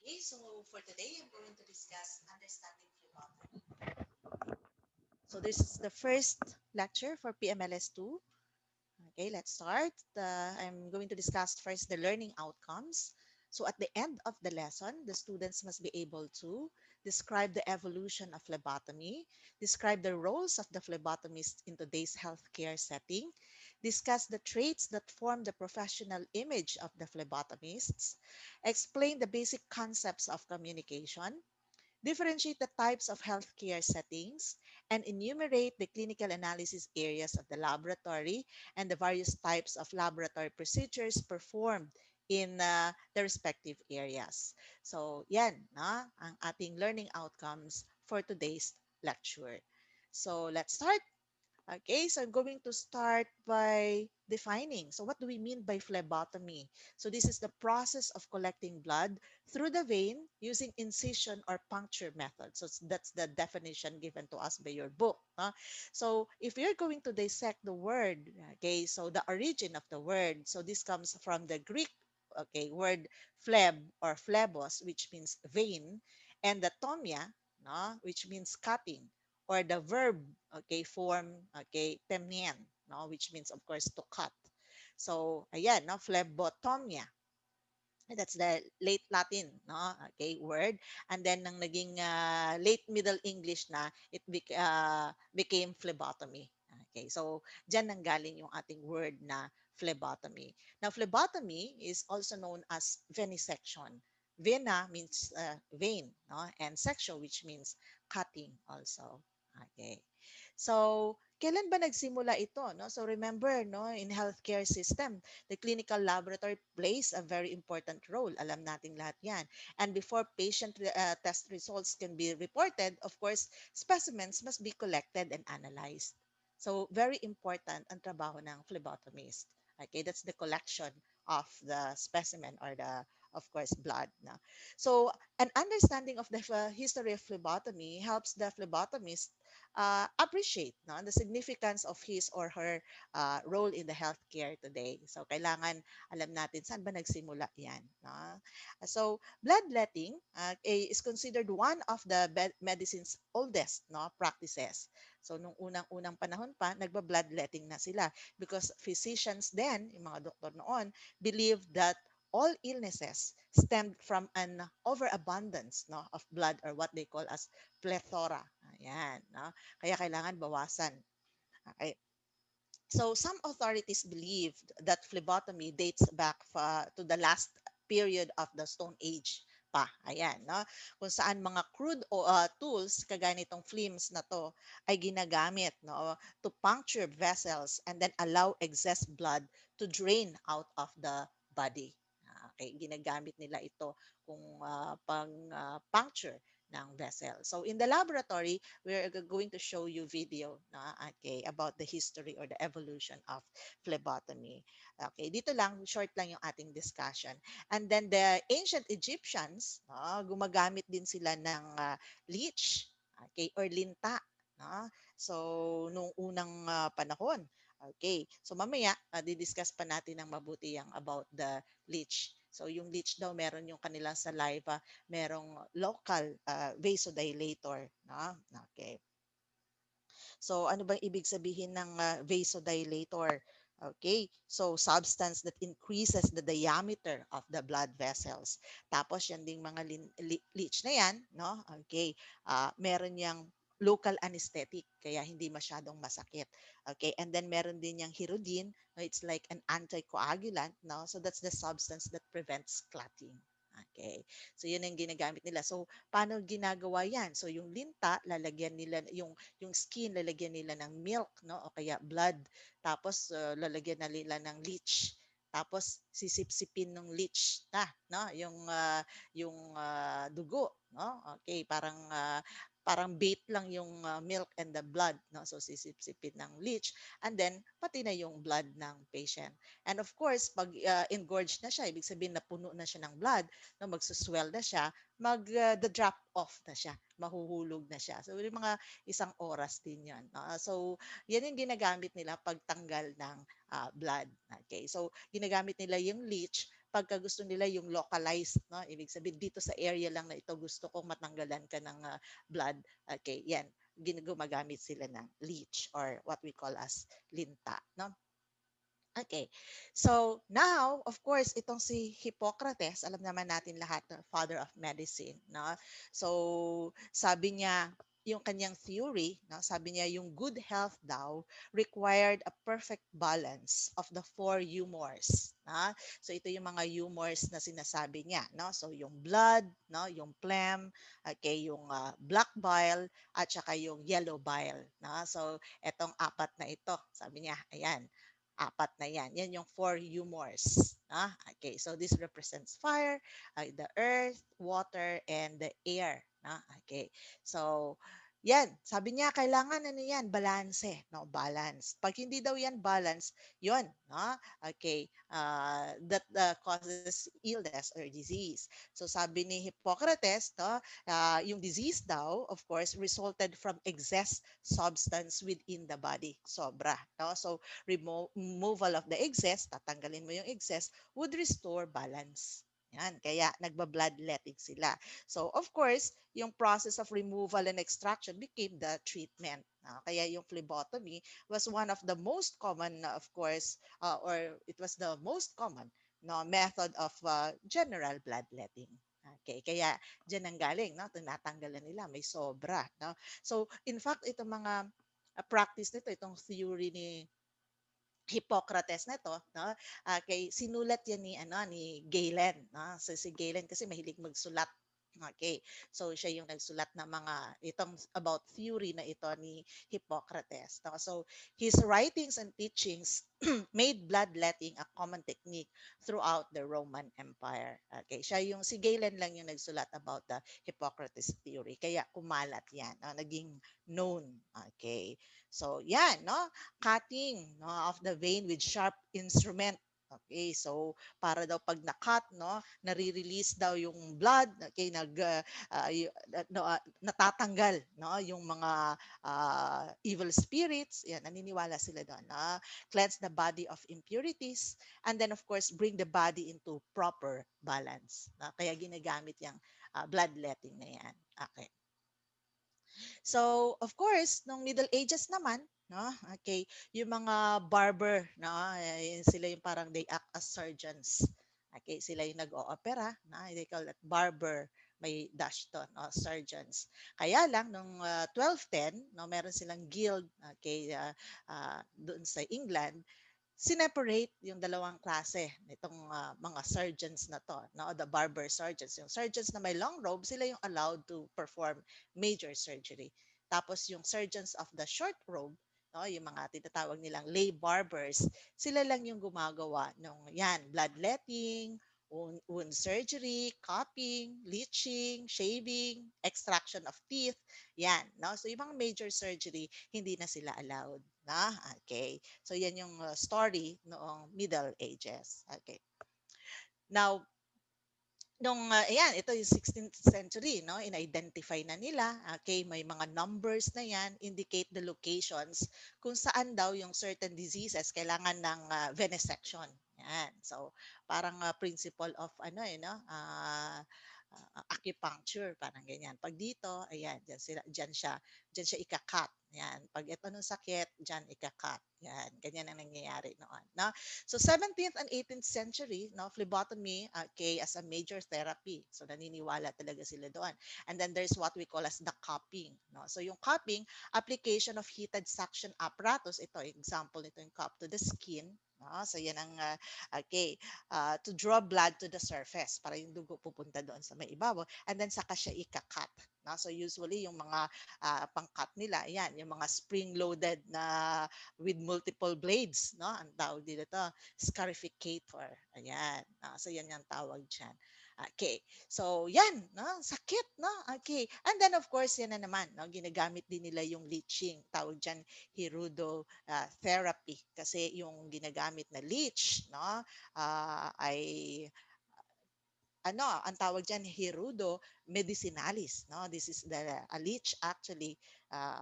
Okay, so for today, I'm going to discuss understanding phlebotomy. So this is the first lecture for PMLS2. Okay, let's start. I'm going to discuss first the learning outcomes. So at the end of the lesson, the students must be able to describe the evolution of phlebotomy, describe the roles of the phlebotomist in today's healthcare setting, discuss the traits that form the professional image of the phlebotomists, explain the basic concepts of communication, differentiate the types of healthcare settings, and enumerate the clinical analysis areas of the laboratory and the various types of laboratory procedures performed in the respective areas. So, yan, ang ating learning outcomes for today's lecture. So, let's start. Okay, so I'm going to start by defining. So what do we mean by phlebotomy? So this is the process of collecting blood through the vein using incision or puncture method. So that's the definition given to us by your book. So if you're going to dissect the word, okay, so the origin of the word, so this comes from the Greek, okay, word phleb or phlebos, which means vein, and the tomia, no, which means cutting, or the verb, okay, form, okay, temnien, no, which means of course to cut. So ayan, no, phlebotomia, that's the late Latin, no, okay, word. And then nang naging late Middle English na, it became phlebotomy. Okay, so diyan nanggaling yung ating word na phlebotomy. Now phlebotomy is also known as venesection. Vena means vein, no, and section, which means cutting also. Okay, so kailan ba nagsimula ito, no? So remember, no, in healthcare system, the clinical laboratory plays a very important role. Alam nating lahat yan. And before patient test results can be reported, of course, specimens must be collected and analyzed. So very important ang trabaho ng phlebotomist. Okay, that's the collection of the specimen or the, of course, blood. No? So an understanding of the history of phlebotomy helps the phlebotomist appreciate, no, the significance of his or her role in the healthcare today. So kailangan alam natin saan ba nagsimula yan. No? So bloodletting is considered one of the medicine's oldest, no, practices. So nung unang-unang panahon pa, nagba-bloodletting na sila because physicians then, yung mga doktor noon, believed that all illnesses stemmed from an overabundance, no, of blood, or what they call as plethora. Ayan, no? Kaya kailangan bawasan. Okay. So some authorities believed that phlebotomy dates back to the last period of the Stone Age pa. Ayan, no? Kung saan mga crude tools kagaya nitong flames na to ay ginagamit, no, to puncture vessels and then allow excess blood to drain out of the body. Okay, ginagamit nila ito kung pang puncture ng vessel. So in the laboratory, we're going to show you video, na, okay, about the history or the evolution of phlebotomy. Okay, dito lang, short lang yung ating discussion. And then the ancient Egyptians, gumagamit din sila ng leech, okay, or linta. No? So, nung unang panahon. Okay, so mamaya, didiscuss pa natin ng mabuti yung about the leech. So, yung leech daw, meron yung kanilang saliva, merong local vasodilator. No? Okay. So, ano bang ibig sabihin ng vasodilator? Okay, so substance that increases the diameter of the blood vessels. Tapos yan ding mga leech na yan, no? Okay, meron yang local anesthetic kaya hindi masyadong masakit. Okay, and then meron din yang hirudin, no? It's like an anticoagulant, no? So that's the substance that prevents clotting. Okay. So yun ang ginagamit nila. So paano ginagawa yan? So yung linta, lalagyan nila yung skin, lalagyan nila ng milk, no, o kaya blood. Tapos lalagyan na nila ng leech. Tapos sisipsipin ng leech na, no, yung dugo, no. Okay, parang bait lang yung milk and the blood, no. So sisipsipin ng leech, and then pati na yung blood ng patient. And of course, pag engorged na siya, ibig sabihin na puno na siya ng blood, no, magsuswell na siya, the drop off na siya, mahuhulog na siya. So yung mga isang oras din 'yon. So yan yung ginagamit nila pagtanggal ng blood. Okay. So ginagamit nila yung leech pagka gusto nila yung localized, no? Ibig sabihin dito sa area lang na ito gusto kong matanggalan ka ng blood. Okay, yan. Gumagamit sila ng leech or what we call as linta, no? Okay. So now, of course, itong si Hippocrates, alam naman natin lahat, father of medicine, no? So sabi niya, yung kanyang theory, no? Sabi niya yung good health daw required a perfect balance of the four humors, no? So ito yung mga humors na sinasabi niya, no? So yung blood, no? Yung phlegm, okay, yung black bile at saka yung yellow bile, no? So etong apat na ito, sabi niya, ayan, apat na yan. Yan yung four humors. Okay, so this represents fire, the earth, water, and the air. Okay, so yan, sabi niya, kailangan ano yan, balanse, no? Balance. Pag hindi daw yan balance, yun, no? Okay, that causes illness or disease. So sabi ni Hippocrates, no, yung disease daw, of course, resulted from excess substance within the body. Sobra, no? So removal of the excess, tatanggalin mo yung excess, would restore balance. Yan, kaya nagba-bloodletting sila. So, of course, yung process of removal and extraction became the treatment. Kaya yung phlebotomy was one of the most common, of course, or it was the most common, no, method of general bloodletting. Okay, kaya diyan ang galing, no? Tinatanggalan nila, may sobra, no? So, in fact, itong mga practice nito, itong theory ni Hippocrates na to, no? Kay sinulat yan ni ni Galen, no? So si Galen kasi mahilig magsulat. Okay. So siya yung nagsulat ng mga itong about theory na ito ni Hippocrates. No? So his writings and teachings made bloodletting a common technique throughout the Roman Empire. Okay. Siya yung si Galen lang yung nagsulat about the Hippocrates theory. Kaya kumalat yan, no? Naging known. Okay. So yan, no? Cutting, no, of the vein with sharp instrument. Okay, so para daw pag na-cut, no, nare-release daw yung blood, okay, no, natatanggal, no, yung mga evil spirits, yan, naniniwala sila doon, no? Cleanse the body of impurities, and then of course bring the body into proper balance. No? Kaya ginagamit yung bloodletting na yan. Okay. So, of course, nung Middle Ages naman, no? Okay, yung mga barber, no? Sila yung parang they act as surgeons. Okay, sila yung nag-o-opera, no? They call it barber, may dash to, no? Surgeons. Kaya lang nung 1210, no, meron silang guild, okay, doon sa England, sineparate yung dalawang klase nitong mga surgeons na to, no? The barber surgeons. Yung surgeons na may long robe, sila yung allowed to perform major surgery. Tapos yung surgeons of the short robe, no, yung mga tinatawag nilang lay barbers, sila lang yung gumagawa ng yan, bloodletting, wound surgery, cupping, leeching, shaving, extraction of teeth, yan, no? So yung mga major surgery, hindi na sila allowed, na? Okay. So yan yung story noong Middle Ages. Okay. Now, nung ayan, ito yung 16th century, no? In-identify na nila, okay, may mga numbers na yan, indicate the locations kung saan daw yung certain diseases kailangan ng venesection. Yan. So, parang principle of ano no, acupuncture, parang ganyan. Pag dito, ayan, diyan siya ika-cut. Yan. Pag ito nung sakit, diyan ika-cut. Yan, ganyan ang nangyayari noon, no? So 17th and 18th century, no, phlebotomy, okay, as a major therapy. So naniniwala talaga sila doon. And then there's what we call as the cupping, no? So yung cupping, application of heated suction apparatus, ito example nito yung cup to the skin, no? So yan ang okay, to draw blood to the surface para yung dugo pupunta doon sa may ibabaw, and then saka siya ika-cut. No? So usually yung mga pang-cut nila, yan, yung mga spring-loaded na with multiple blades, no? Ang tawag dito to, scarificator. Ayan. So yan yung tawag diyan. Okay. So yan, no? Sakit, no? Okay. And then of course, yan na naman, no? Ginagamit din nila yung leeching. Tawag diyan hirudo therapy kasi yung ginagamit na leech, no? Ay ang tawag diyan Hirudo medicinalis, no? This is a leech actually,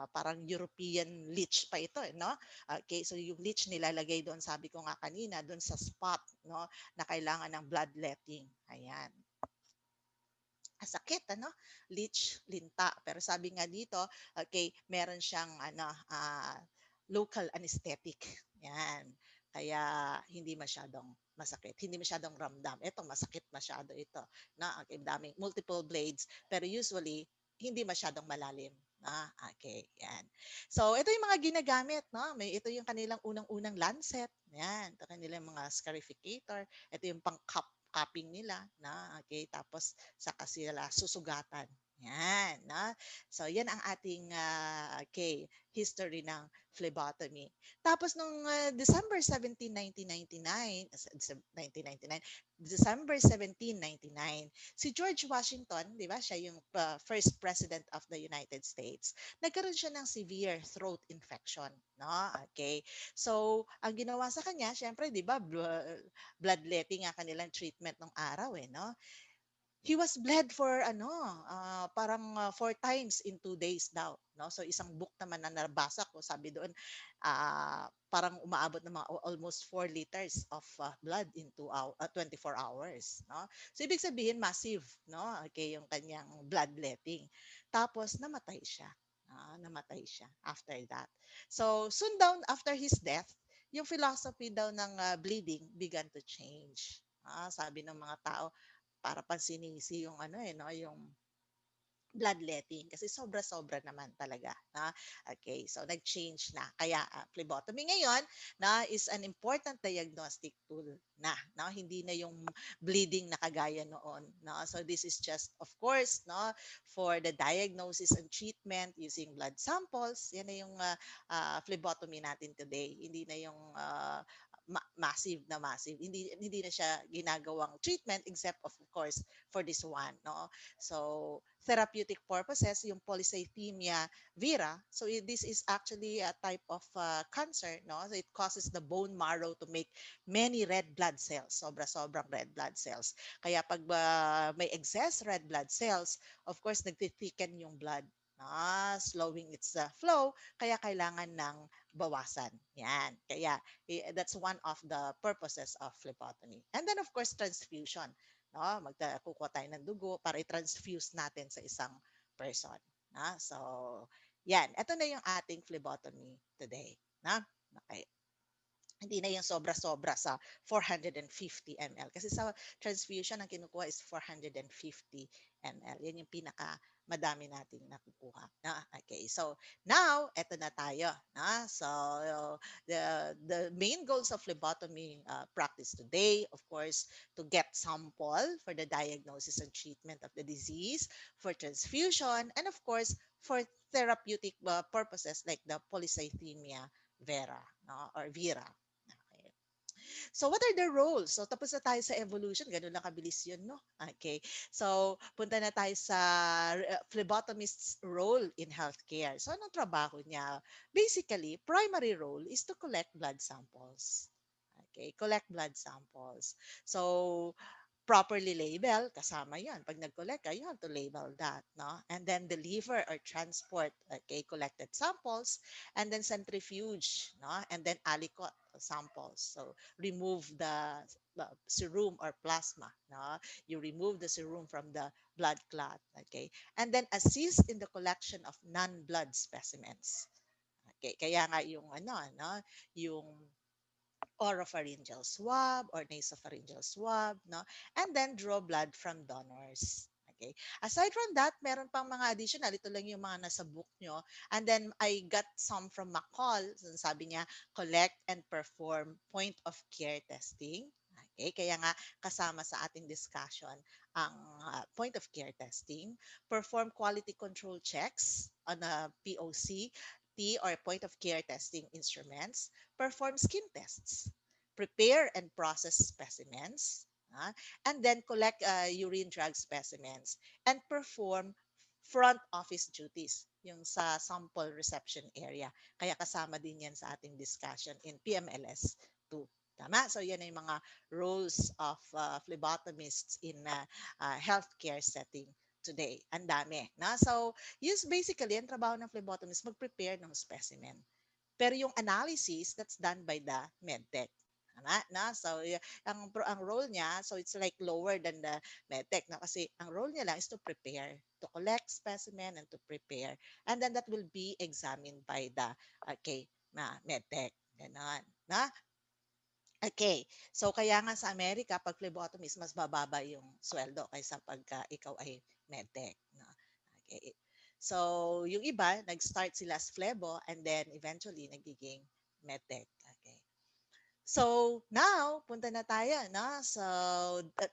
parang European leech pa ito, no? Okay, so yung leech nilalagay doon, sabi ko nga kanina, doon sa spot, no, na kailangan ng bloodletting. Ayan. Sakit, ano? Leech, linta. Pero sabi nga dito, okay, meron siyang local anesthetic. Yan. Kaya hindi masyadong masakit. Hindi masyadong ramdam. Ito, masakit masyado ito. Na, okay, daming multiple blades. Pero usually, hindi masyadong malalim. Okay, yan. So, ito yung mga ginagamit, no? Ito yung kanilang unang-unang lancet. Yan. Ito kanilang mga scarificator. Ito yung pang-cupping nila. Okay, tapos saka sila susugatan. Yan. No? So, yan ang ating okay, history ng phlebotomy. Tapos nung December 17, 1999, 1999, December 17, 1999, si George Washington, di ba, siya yung first president of the United States, nagkaroon siya ng severe throat infection. No? Okay. So, ang ginawa sa kanya, syempre, di ba, bloodletting ang kanilang treatment ng araw, no? He was bled for parang 4 times in 2 days daw, no? So isang book naman na nabasa ko, sabi doon parang umaabot ng mga almost 4 liters of blood in 24 hours, no? So ibig sabihin massive, no? Okay, yung kanyang bloodletting. Tapos namatay siya. Namatay siya after that. So soon down after his death, yung philosophy daw ng bleeding began to change. Sabi ng mga tao, para pansinisi yung no, yung bloodletting kasi sobra-sobra naman talaga. Okay, so nag-change na. Kaya phlebotomy ngayon is an important diagnostic tool na hindi na yung bleeding na kagaya noon. So this is just, of course, for the diagnosis and treatment using blood samples. Yan na yung phlebotomy natin today. Hindi na yung massive na massive. Hindi na siya ginagawang treatment except of course for this one, no? So therapeutic purposes, yung polycythemia vera. So this is actually a type of cancer, no? So it causes the bone marrow to make many red blood cells, sobra-sobrang red blood cells. Kaya pag may excess red blood cells, of course nagtithicken yung blood, slowing its flow, kaya kailangan ng bawasan. Yan. Kaya that's one of the purposes of phlebotomy. And then of course transfusion. Kukuha tayo ng dugo para i-transfuse natin sa isang person. So, yan. Ito na yung ating phlebotomy today. Okay. Hindi na yung sobra-sobra sa 450 ml. Kasi sa transfusion, ang kinukuha is 450 ml. Yan yung pinaka madami nating nakukuha. Okay, so now, eto na tayo. So, the main goals of phlebotomy practice today, of course, to get sample for the diagnosis and treatment of the disease, for transfusion, and of course, for therapeutic purposes like the polycythemia vera, or vera. So, what are the roles? So, tapos na tayo sa evolution. Ganun lang kabilis yun, no? Okay. So, punta na tayo sa phlebotomist's role in healthcare. So, anong trabaho niya? Basically, primary role is to collect blood samples. Okay, collect blood samples. So, properly label, kasama yan. Pag nag-collect ka, you have to label that, no? And then deliver or transport, okay, collected samples, and then centrifuge, no? And then aliquot samples. So, remove the serum or plasma, no? You remove the serum from the blood clot, okay? And then assist in the collection of non-blood specimens. Okay, kaya nga yung yung oropharyngeal swab or nasopharyngeal swab, no? And then draw blood from donors. Okay. Aside from that, meron pang mga additional. Ito lang yung mga nasa book nyo. And then I got some from McCall. So, sabi niya, collect and perform point of care testing. Okay. Kaya nga kasama sa ating discussion ang point of care testing. Perform quality control checks on a POC, or point of care testing instruments, perform skin tests, prepare and process specimens, and then collect urine drug specimens, and perform front office duties, yung sa sample reception area. Kaya kasama din yan sa ating discussion in PMLS2. Tama? So yan ay mga roles of phlebotomists in healthcare setting today. Ang dami. Na? So, yes, basically, ang trabaho ng phlebotomist, mag-prepare ng specimen. Pero yung analysis, that's done by the medtech. Tama? Na? So, ang role niya, so it's like lower than the medtech. Na? Kasi ang role niya lang is to prepare, to collect specimen and to prepare. And then that will be examined by the medtech. Ganon. Na? Okay. So, kaya nga sa Amerika, pag phlebotomist, mas bababa yung sweldo kaysa pagka ikaw ay medtech. No? Okay. So, yung iba, nag-start sila as phlebo and then eventually nagiging medtech. Okay. So now, punta na tayo no? So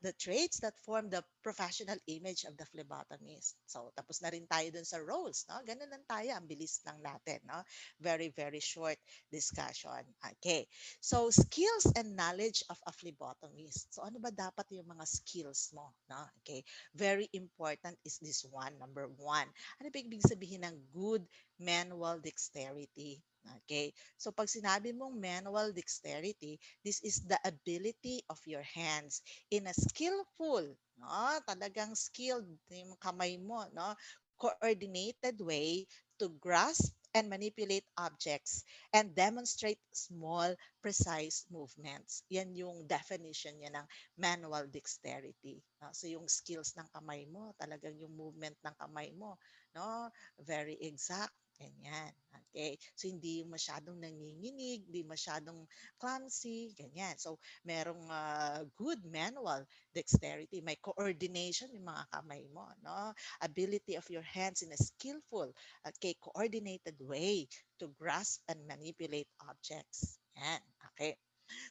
the traits that form the professional image of the phlebotomist. So tapos na rin tayo dun sa roles. No? Ganun lang tayo. Ang bilis lang natin. No? Very, very short discussion. Okay. So skills and knowledge of a phlebotomist. So ano ba dapat yung mga skills mo? No? Okay. Very important is this one. Number one. Ano ba ibig sabihin ng good manual dexterity? Okay. So pag sinabi mong manual dexterity, this is the ability of your hands in a skillful, no? Talagang skilled yung kamay mo, no? Coordinated way to grasp and manipulate objects and demonstrate small, precise movements. Yan yung definition niya ng manual dexterity. No? So yung skills ng kamay mo, talagang yung movement ng kamay mo, no? Very exact. Ganyan. Okay? So, hindi yung masyadong nanginginig, hindi masyadong clumsy, ganyan. So, merong good manual dexterity. May coordination yung mga kamay mo, no? Ability of your hands in a skillful, coordinated way to grasp and manipulate objects. Yan. Okay.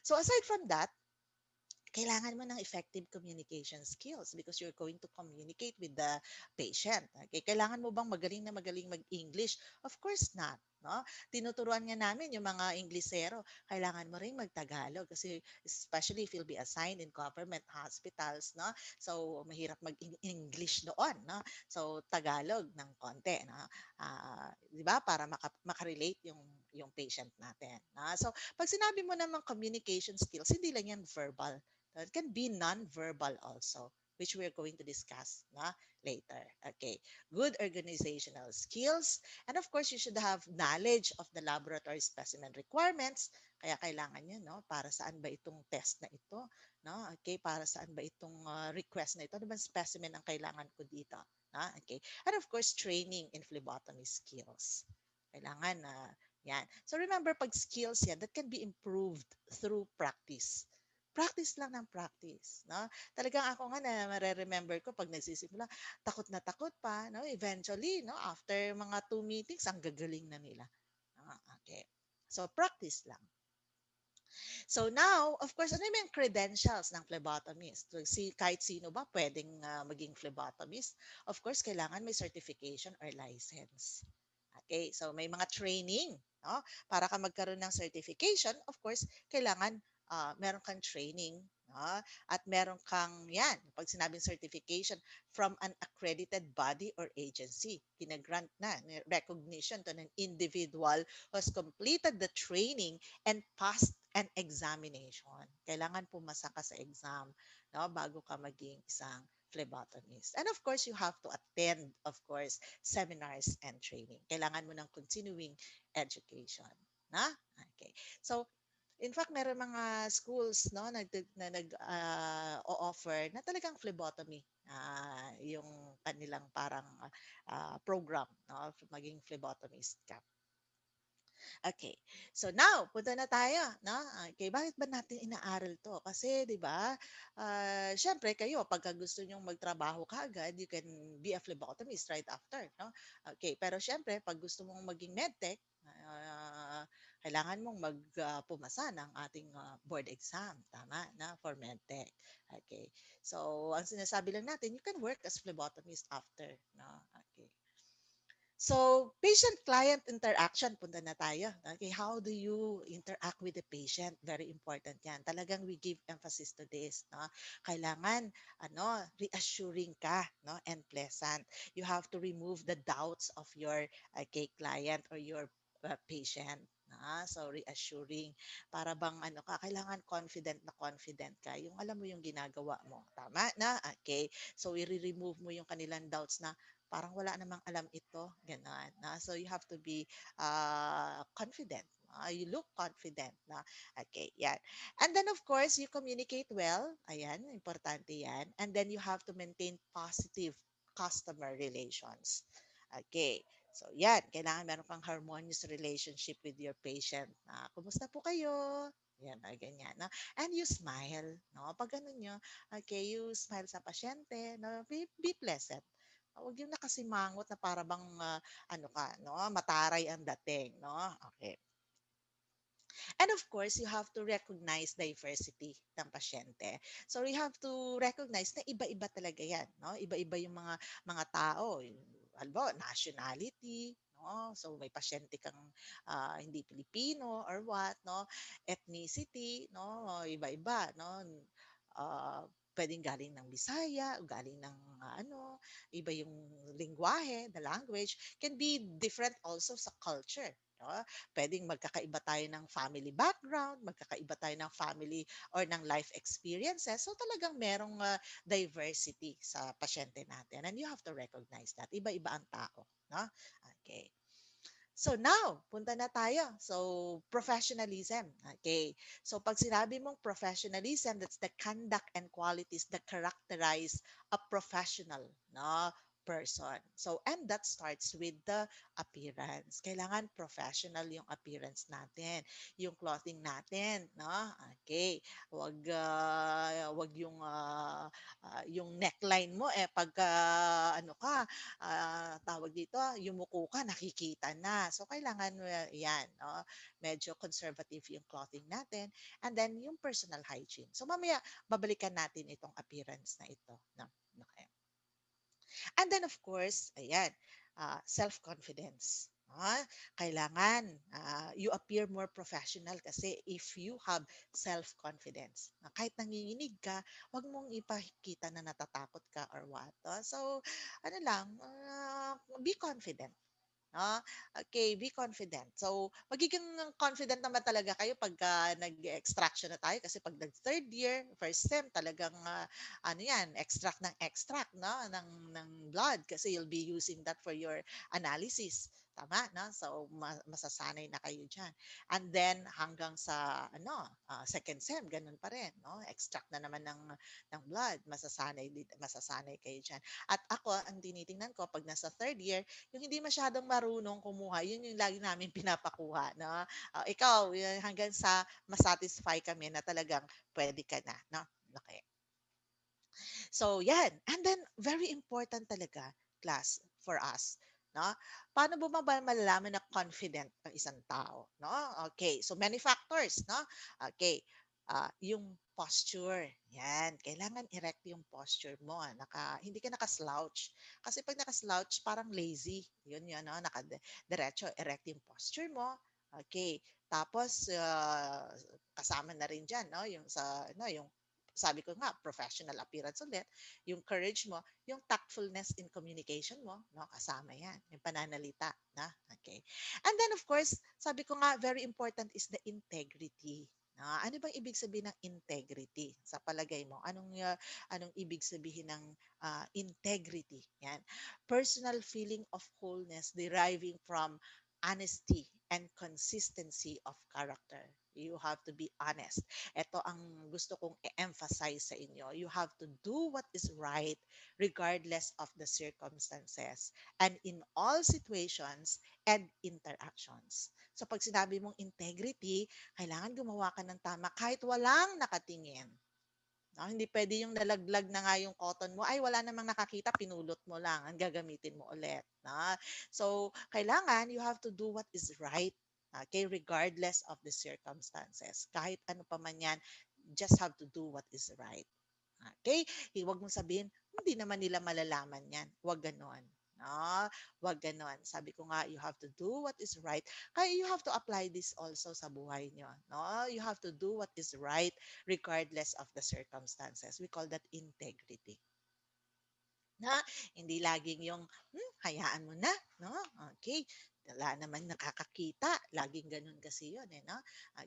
So, aside from that, kailangan mo ng effective communication skills because you're going to communicate with the patient. Okay? Kailangan mo bang magaling mag-English? Of course not. No? Tinuturuan nga namin yung mga Inglesero, kailangan mo rin mag-Tagalog kasi especially if you'll be assigned in government hospitals, no? So mahirap mag-English doon, no? So Tagalog ng konti, no? 'Di ba? Para makarelate yung patient natin. No? So pag sinabi mo naman communication skills, hindi lang yan verbal. It can be non-verbal also, which we're going to discuss later. Okay. Good organizational skills. And of course, you should have knowledge of the laboratory specimen requirements. Kaya kailangan nyo, no? Para saan ba itong test na ito? No? Okay. Para saan ba itong request na ito? Ano ba specimen ang kailangan ko dito? Okay. And of course, training in phlebotomy skills. Kailangan na yan. So remember, pag skills yan, that can be improved through practice. Practice lang ng practice, no? Talagang ako nga na mare-remember ko pag nagsisimula, takot na takot pa, no? Eventually, no, after mga 2 meetings, ang gagaling na nila. Okay. So practice lang. So now, of course, ano yung credentials ng phlebotomist? So, kahit sino ba pwedeng maging phlebotomist? Of course, kailangan may certification or license. Okay, so may mga training, no? Para ka magkaroon ng certification, of course, kailangan meron kang training, no? At meron kang yan, pag sinabing certification from an accredited body or agency, kinagrant na recognition to an individual who has completed the training and passed an examination. Kailangan pumasa ka sa exam, no? Bago ka maging isang phlebotomist. And of course, you have to attend, of course, seminars and training. Kailangan mo ng continuing education. Na? Okay. So, in fact, meron mga schools no, na nag-offer na talagang phlebotomy. Yung kanilang parang program, no, maging phlebotomist ka. Okay. So now, punta na tayo, no? Okay, bakit ba natin inaaral 'to? Kasi 'di ba, syempre kayo pagka gusto niyong magtrabaho kaagad, you can be a phlebotomist right after, no? Okay, pero syempre pag gusto mong maging medtech, kailangan mong pumasa ng ating board exam, tama, na for medtech. Okay. So, ang sinasabi lang natin, you can work as phlebotomist after, no? Okay. So, patient-client interaction, punta na tayo. Okay, how do you interact with the patient? Very important yan. Talagang we give emphasis to this. No? Kailangan, reassuring ka, no? And pleasant. You have to remove the doubts of your client or your patient. So reassuring. Para bang ano ka, kailangan confident na confident ka. Yung alam mo yung ginagawa mo. Tama na? Okay. So i-remove mo yung kanilang doubts na parang wala namang alam ito. Ganon. So you have to be confident. You look confident na. Okay, yan. And then of course, you communicate well. Ayan, importante yan. And then you have to maintain positive customer relations. Okay. So, yan. Kailangan meron kang harmonious relationship with your patient. Kumusta po kayo? Yan, ganyan. No? And you smile. No? Pag ganun nyo, okay, you smile sa pasyente. No? Be pleasant. Huwag yung nakasimangot na para bang ano ka, no? Mataray ang dating, no? Okay. And of course, you have to recognize diversity ng pasyente. So you have to recognize na iba-iba talaga 'yan, no? Iba-iba yung mga tao. Halimbawa, nationality, no? So may pasyente kang hindi Pilipino or what, no? Ethnicity, no? Iba-iba, no? Pwedeng galing ng Bisaya, o galing ng ano, iba yung lingwahe, the language can be different also sa culture, no? Pwedeng magkakaiba tayo ng family background, magkakaiba tayo ng family or ng life experiences. So talagang merong diversity sa pasyente natin. And you have to recognize that. Iba-iba ang tao. No? Okay. So now, punta na tayo. So, professionalism. Okay. So, pag sinabi mong professionalism, that's the conduct and qualities that characterize a professional, no, person. So, and that starts with the appearance. Kailangan professional yung appearance natin, yung clothing natin, no? Okay. Wag yung neckline mo pagka ano ka, tawag dito, yumuko ka, nakikita na. So, kailangan yan, no? Medyo conservative yung clothing natin. And then, yung personal hygiene. So, mamaya, babalikan natin itong appearance na ito. No? Okay. And then, of course, ayan, self-confidence. Kailangan you appear more professional kasi if you have self-confidence. Kahit nanginginig ka, wag mong ipakita na natatakot ka or what. So, ano lang, be confident. Okay, be confident. So, magiging confident naman talaga kayo pagka nag-extraction na tayo kasi pag nag-third year, first sem, talagang ano yan, extract, no, ng blood kasi you'll be using that for your analysis. Tama, no? So, masasanay na kayo dyan. And then, hanggang sa, second sem, ganun pa rin, no? Extract na naman ng blood, masasanay kayo dyan. At ako, ang tinitingnan ko, pag nasa third year, yung hindi masyadong marunong kumuha, yun yung lagi namin pinapakuha, no? Ikaw, hanggang sa masatisfy kami na talagang pwede ka na, no? Okay. So, yan. And then, very important talaga, class, for us, no? Paano ba malalaman na confident ang isang tao, no? Okay. So, many factors, no? Okay. Yung posture. Yan. Kailangan erect yung posture mo. Hindi ka naka-slouch. Kasi pag naka-slouch, parang lazy. Yun, no? Naka-diretso. Erect yung posture mo. Okay. Tapos, kasama na rin dyan, no? Yung yung sabi ko nga, professional appearance ulit, yung courage mo, yung tactfulness in communication mo, no, kasama yan, yung pananalita, na, okay. And then of course, sabi ko nga, very important is the integrity. Ano bang ibig sabihin ng integrity? Sa palagay mo, anong ibig sabihin ng integrity? Yan. Personal feeling of wholeness deriving from honesty and consistency of character. You have to be honest. Ito ang gusto kong i-emphasize sa inyo. You have to do what is right regardless of the circumstances and in all situations and interactions. So pag sinabi mong integrity, kailangan gumawa ka ng tama kahit walang nakatingin. No, hindi pwede yung nalaglag na nga yung cotton mo, ay wala namang nakakita, pinulot mo lang, ang gagamitin mo ulit. No? So, kailangan you have to do what is right. Okay, regardless of the circumstances. Kahit ano pa man yan, just have to do what is right. Okay? Huwag mong sabihin, hindi naman nila malalaman yan. Huwag ganon. No? Huwag ganon. Sabi ko nga, you have to do what is right. Kaya you have to apply this also sa buhay nyo. No? You have to do what is right regardless of the circumstances. We call that integrity. Na hindi laging yung hayaan mo na, no? Okay? wala naman nakakakita. Laging ganun kasi yun, eh, no?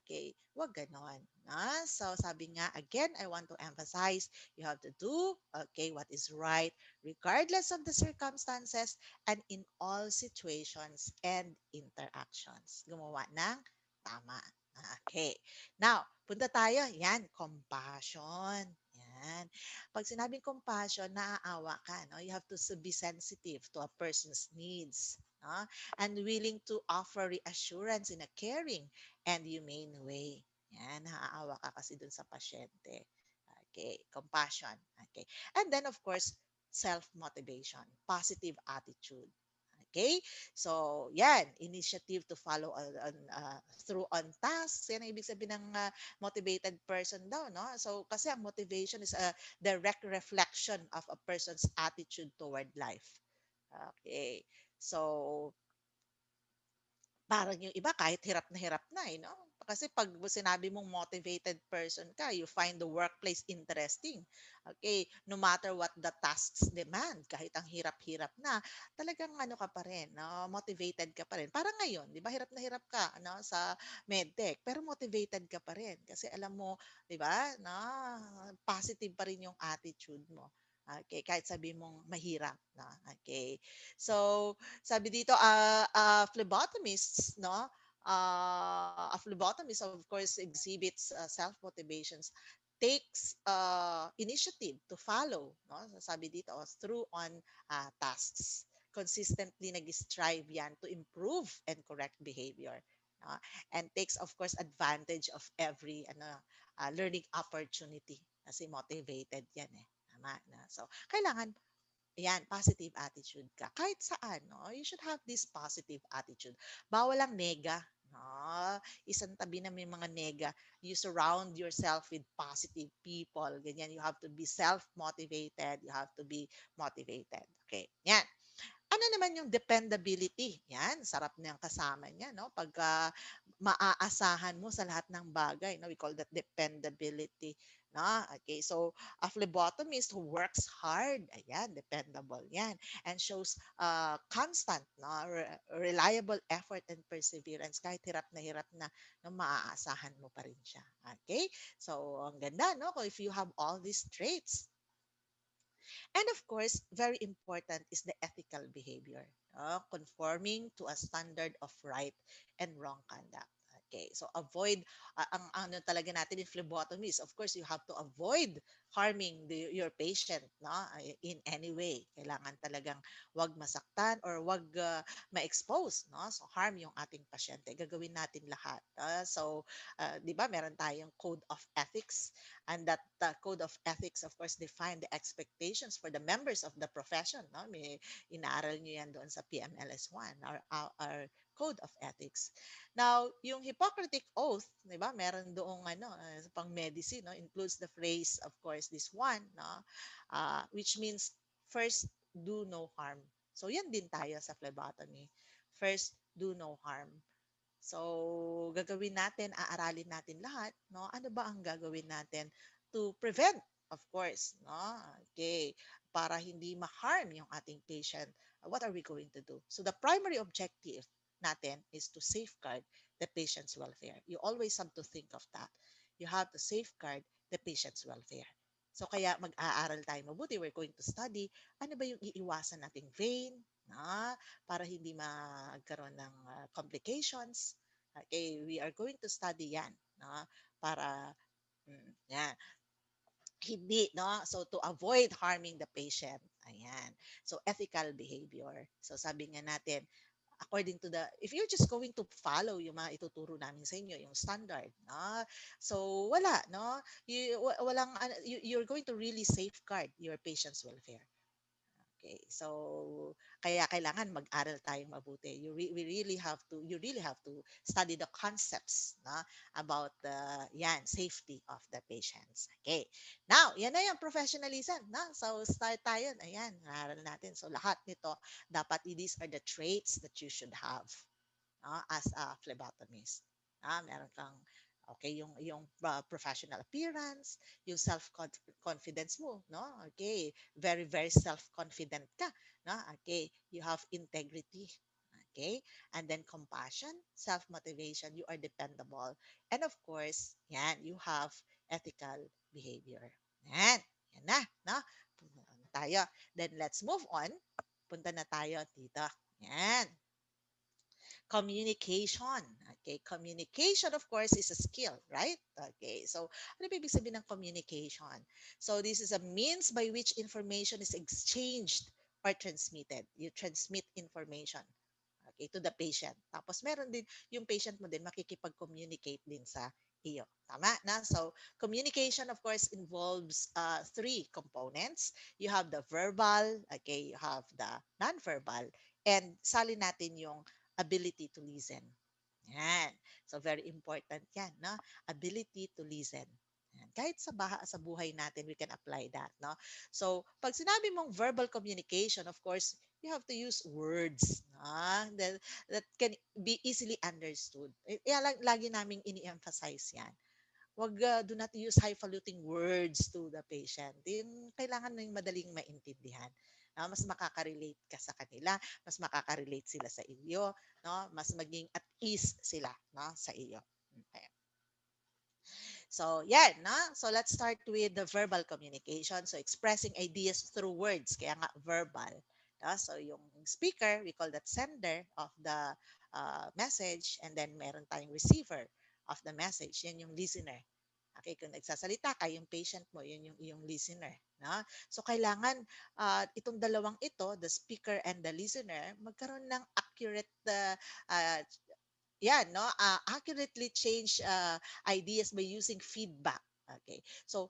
Okay, wag ganon. No? So, sabi nga, again, I want to emphasize, you have to do, okay, what is right, regardless of the circumstances and in all situations and interactions. Gumawa ng tama. Okay. Now, punta tayo. Yan, compassion. Yan. Pag sinabing compassion, naaawa ka. No? You have to be sensitive to a person's needs. No? And willing to offer reassurance in a caring and humane way. Yan, naaawa ka kasi dun sa pasyente. Okay, compassion. Okay. And then, of course, self-motivation, positive attitude. Okay? So, yan, initiative to follow through on tasks. Yan ang ibig sabihin ng motivated person daw, no? So, kasi ang motivation is a direct reflection of a person's attitude toward life. Okay. So, parang yung iba kahit hirap na eh, no? Kasi pag sinabi mong motivated person ka, you find the workplace interesting. Okay, no matter what the tasks demand, kahit ang hirap-hirap na, talagang ano ka pa rin, no? Motivated ka pa rin. Parang ngayon, 'di ba? Hirap ka, no, sa medtech, pero motivated ka pa rin kasi alam mo, 'di ba? Na positive pa rin yung attitude mo. Okay, kahit sabi mong mahirap, no? Okay. So, sabi dito, phlebotomists, no? A phlebotomist, of course, exhibits self-motivations, takes initiative to follow, no? Sabi dito, through on tasks. Consistently nag-strive yan to improve and correct behavior. No? And takes, of course, advantage of every learning opportunity. Kasi motivated yan eh. Tama na. So, kailangan yan, positive attitude ka. Kahit saan, no? You should have this positive attitude. Bawal ang nega. No? Isang tabi na may mga nega. You surround yourself with positive people. Ganyan, you have to be self-motivated. You have to be motivated. Okay, yan. Ano naman yung dependability? Yan, sarap niyang kasama niya, no? Pagka maaasahan mo sa lahat ng bagay, no? We call that dependability, no? Okay, so a phlebotomist who works hard, ayan, dependable yan, and shows constant, no? Reliable effort and perseverance, kahit hirap na, no? Maaasahan mo pa rin siya. Okay? So, ang ganda, no? If you have all these traits, and of course, very important is the ethical behavior, conforming to a standard of right and wrong conduct. Okay, so avoid, ang ano talaga natin in phlebotomy is, of course, you have to avoid harming your patient, no, in any way. Kailangan talagang wag masaktan or wag ma-expose, no, so harm yung ating pasyente. Gagawin natin lahat. So, di ba, meron tayong code of ethics, and that code of ethics, of course, define the expectations for the members of the profession. No? May inaaral nyo yan doon sa PMLS1, our code of ethics. Now, yung Hippocratic Oath, di ba, meron doong pang medicine, no? Includes the phrase, of course, this one, no? Which means, first, do no harm. So, yan din tayo sa phlebotomy. First, do no harm. So, gagawin natin, aaralin natin lahat, no? Ano ba ang gagawin natin to prevent, of course, no? Okay, para hindi ma-harm yung ating patient. What are we going to do? So, the primary objective natin is to safeguard the patient's welfare. You always have to think of that. You have to safeguard the patient's welfare. So, kaya mag-aaral tayo mabuti. We're going to study ano ba yung iiwasan nating vein, no? Para hindi magkaroon ng complications. Okay, we are going to study yan, no? Para yan, hindi, no? So, to avoid harming the patient. Ayan. So, ethical behavior. So, sabi nga natin, according to if you're just going to follow yung mga ituturo namin sa inyo, yung standard, no? So, wala, no? You're going to really safeguard your patient's welfare. Okay, so kaya kailangan mag-aral tayong mabuti. You really have to study the concepts, na, about the safety of the patients. Okay. Now, yan na yung professionalism, na. So start tayo. Ayan, aral natin. So lahat nito dapat these are the traits that you should have, as a phlebotomist. Meron kang okay, yung professional appearance, yung self-confidence mo, no? Okay, very self-confident ka, no? Okay, you have integrity. Okay? And then compassion, self-motivation, you are dependable. And of course, yan, you have ethical behavior. Yan. Yan na, no? Punta na tayo. Then let's move on. Punta na tayo dito. Yan. Communication. Okay, communication of course is a skill, right? Okay, so ano ba ibig sabihin ng communication? So this is a means by which information is exchanged or transmitted. You transmit information, okay, to the patient. Tapos meron din yung patient mo din makikipag-communicate din sa iyo. Tama na? So communication of course involves three components. You have the verbal, okay, you have the non-verbal, and sali natin yung ability to listen. Yan. So very important yan, no? Ability to listen. Yan. Kahit sa buhay natin, we can apply that, no? So, pag sinabi mong verbal communication, of course, you have to use words, no? That can be easily understood. Lagi naming ini-emphasize yan. Wag, do not use highfalutin words to the patient. Kailangan ng madaling maintindihan. Mas makaka-relate ka sa kanila, mas makaka-relate sila sa iyo, no? Mas maging at ease sila, no, sa iyo. Okay. So, yan, no? So, let's start with the verbal communication. So, expressing ideas through words, kaya nga verbal. No? So, yung speaker, we call that sender of the message, and then meron tayong receiver of the message. Yan yung listener. Okay, kung nagsasalita ka, yung patient mo, yun yung iyong listener. No? So, kailangan itong dalawang ito, the speaker and the listener, magkaroon ng accurate uh, yan, no? Accurately change ideas by using feedback. Okay. So,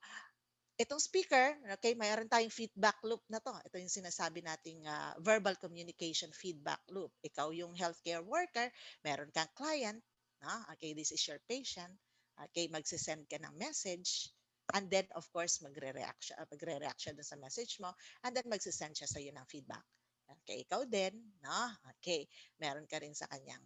itong speaker, okay, mayroon tayong feedback loop na to. Ito yung sinasabi nating verbal communication feedback loop. Ikaw yung healthcare worker, meron kang client, no? Okay, this is your patient. Okay, magsisend ka ng message. And then, of course, magre-react siya dun sa message mo. And then, magsisend siya sa iyo ng feedback. Okay, ikaw din, no? Okay, meron ka rin sa kanyang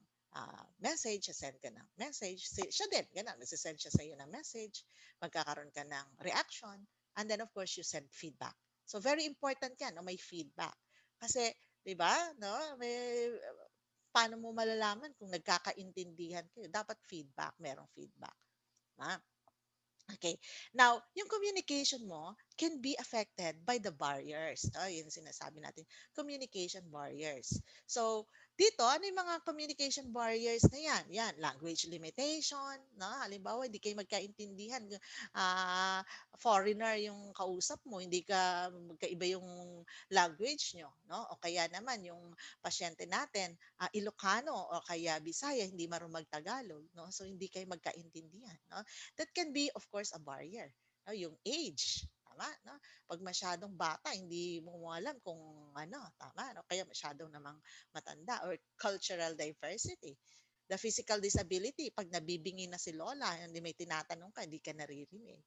message, send ka ng message. Siya din, ganun, magsisend siya sa iyo ng message. Magkakaroon ka ng reaction. And then, of course, you send feedback. So, very important yan, no? May feedback. Kasi, di ba, no? Paano mo malalaman kung nagkakaintindihan kayo? Dapat feedback, merong feedback. Ha? Okay. Now, yung communication mo can be affected by the barriers. Yun sinasabi natin, communication barriers. So, dito, ano yung mga communication barriers na yan? Yan, language limitation. No? Halimbawa, hindi kayo magkaintindihan. Foreigner yung kausap mo, hindi ka magkaiba yung language nyo. No? O kaya naman, yung pasyente natin, Ilocano o kaya Bisaya, hindi marunong magtagalog. No? So, hindi kayo magkaintindihan. No? That can be, of course, a barrier. No? Yung age. Tama, no? Pag masyadong bata, hindi mo alam kung ano, tama, no? Kaya masyadong namang matanda or cultural diversity. The physical disability, pag nabibingi na si Lola, hindi may tinatanong ka, hindi ka naririnig.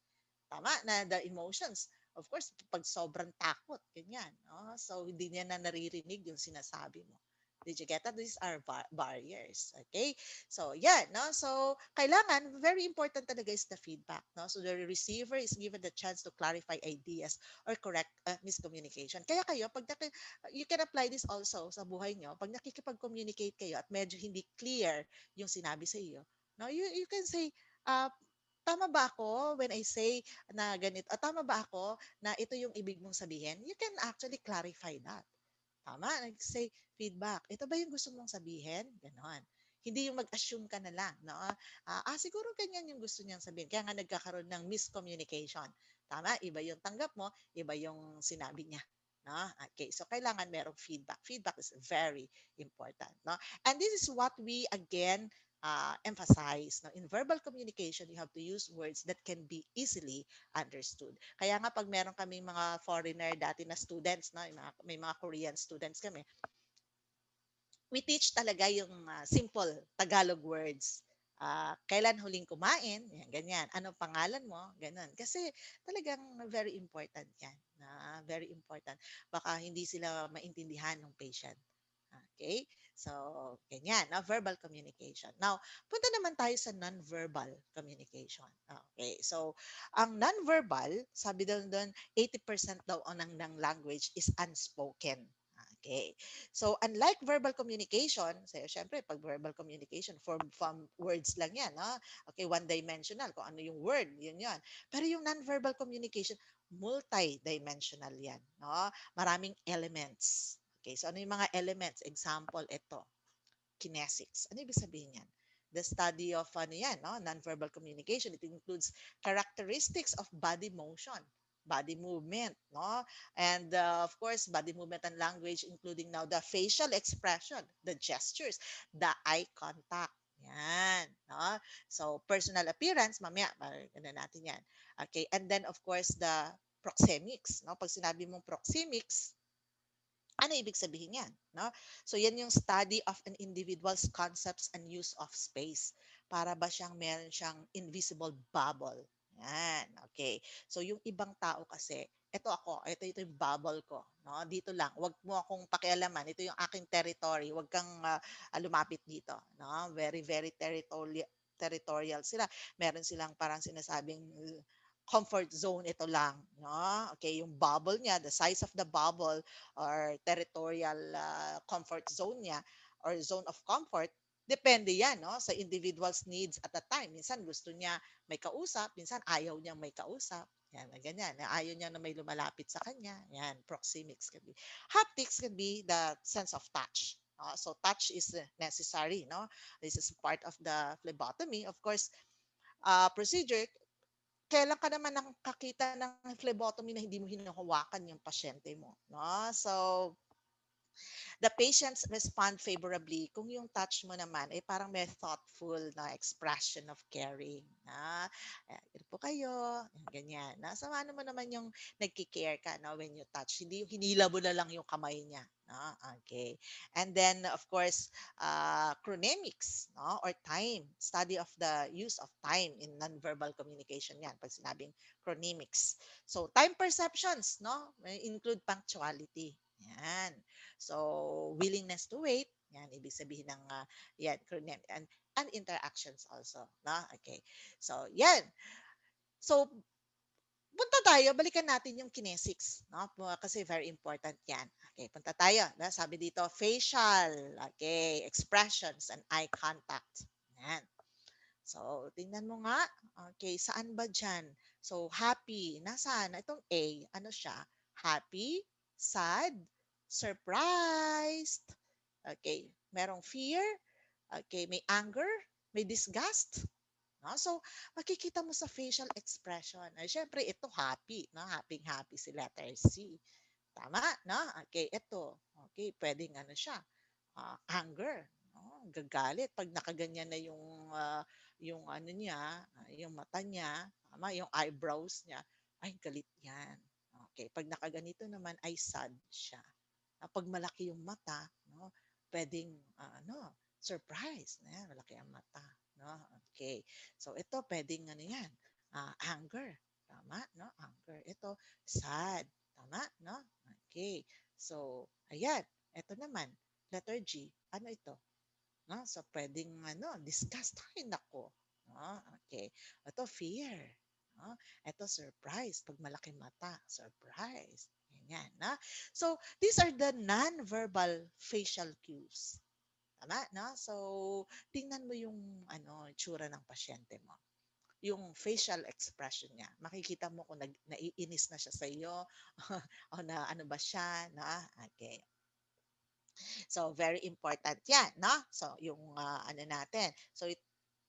Tama na the emotions. Of course, pag sobrang takot, ganyan. No? So, hindi niya na naririnig yung sinasabi mo. Did you get that? These are barriers. Okay? So, yeah. No? So, kailangan, very important talaga is the feedback. No? So, the receiver is given the chance to clarify ideas or correct miscommunication. Kaya kayo, you can apply this also sa buhay nyo. Pag nakikipag-communicate kayo at medyo hindi clear yung sinabi sa iyo, no? You can say, uh, tama ba ako when I say na ganito? Tama ba ako na ito yung ibig mong sabihin? You can actually clarify that. Tama, nag-say feedback. Ito ba yung gusto mong sabihin? Ganon. Hindi yung mag-assume ka na lang. No? Siguro ganyan yung gusto niyang sabihin. Kaya nga nagkakaroon ng miscommunication. Tama, iba yung tanggap mo, iba yung sinabi niya. No? Okay, so kailangan merong feedback. Feedback is very important. No? And this is what we, again, emphasize. No? In verbal communication, you have to use words that can be easily understood. Kaya nga pag meron kaming mga foreigner dati na students, no, may mga Korean students kami, we teach talaga yung simple Tagalog words. Kailan huling kumain? Yan, ganyan. Ano pangalan mo? Ganun. Kasi talagang very important yan. Very important. Baka hindi sila maintindihan ng patient. Okay? So, ganyan. Verbal communication. Now, punta naman tayo sa non-verbal communication. Okay. So, ang non-verbal, sabi daw doon, 80% daw ng language is unspoken. Okay. So, unlike verbal communication, so, syempre, pag verbal communication, from words lang yan, no? Okay, one-dimensional, kung ano yung word, yun yan. Pero yung non-verbal communication, multi-dimensional yan, no? Maraming elements. Okay, so ano yung mga elements? Example, ito, kinesics. Ano ibig sabihin yan? The study of ano yan, no? Non-verbal communication. It includes characteristics of body motion, body movement, no? And of course, body movement and language, including now the facial expression, the gestures, the eye contact. Yan, no? So, personal appearance, mamaya, ano natin yan. Okay, and then of course, the proxemics, no? Pag sinabi mong proxemics, ano ibig sabihin yan? No? So yan yung study of an individual's concepts and use of space. Para ba siyang meron siyang invisible bubble? Yan, okay. So yung ibang tao kasi, ito yung bubble ko. No? Dito lang, wag mo akong pakialaman. Ito yung aking territory. Wag kang lumapit dito. No? Very, very territorial sila. Meron silang parang sinasabing comfort zone ito lang, no? Okay, yung bubble niya, the size of the bubble or territorial comfort zone niya or zone of comfort, depende yan, no? Sa individual's needs at the time. Minsan gusto niya may kausap, minsan ayaw niya may kausap. Yan, ganyan. Ayaw niya na may lumalapit sa kanya. Yan, proxemics can be. Haptics can be the sense of touch. So touch is necessary, no? This is part of the phlebotomy. Of course, procedure, kailan ka naman nakakita ng phlebotomy na hindi mo hinahawakan yung pasyente mo, no? So, the patients respond favorably kung yung touch mo naman ay parang may thoughtful na expression of caring na ito po kayo, ganyan. So, ano mo naman yung nagki-care ka no, when you touch. Hindi yung hinila mo na lang yung kamay niya. No? Okay. And then, of course, chronemics no, or time. Study of the use of time in nonverbal communication yan. Pag sinabing chronemics. So, time perceptions no, may include punctuality. Yan. So, willingness to wait, yan, ibig sabihin ng, yan, and interactions also, no? Okay. So, yan. So, punta tayo, balikan natin yung kinesics, no? Kasi very important yan. Okay, punta tayo. No? Sabi dito, facial, okay, expressions and eye contact. Yan. So, tingnan mo nga. Okay, saan ba dyan? So, happy. Nasaan? Itong A, ano siya? Happy, sad, surprised. Okay, merong fear. Okay, may anger, may disgust. No? So, makikita mo sa facial expression. Ay, syempre, ito happy. No? Happy-happy si letter C. Tama, no? Okay, ito. Okay, pwedeng ano siya, anger, no? Gagalit pag nakaganyan na yung ano niya, yung mata niya, tama, yung eyebrows niya, ay galit 'yan. Okay, pag nakaganito naman ay sad siya. Pag malaki yung mata, no, pwedeng ano, surprise, na malaki ang mata, no? Okay. So ito pwedeng ano 'yan, anger. Tama, no? Anger. Ito sad. Tama, no? Okay. So, ayan. Ito naman, letter G. Ano ito? No? So, pwedeng ano, disgust. Ay, nako. No? Okay. Ito, fear. No? Ito, surprise. Pag malaki mata, surprise. Ganyan. No? So, these are the non-verbal facial cues. Tama, no? So, tingnan mo yung ano, itsura ng pasyente mo, yung facial expression niya. Makikita mo kung naiinis na siya sa iyo o na ano ba siya, na okay. So very important 'yan, no? So yung ano natin. So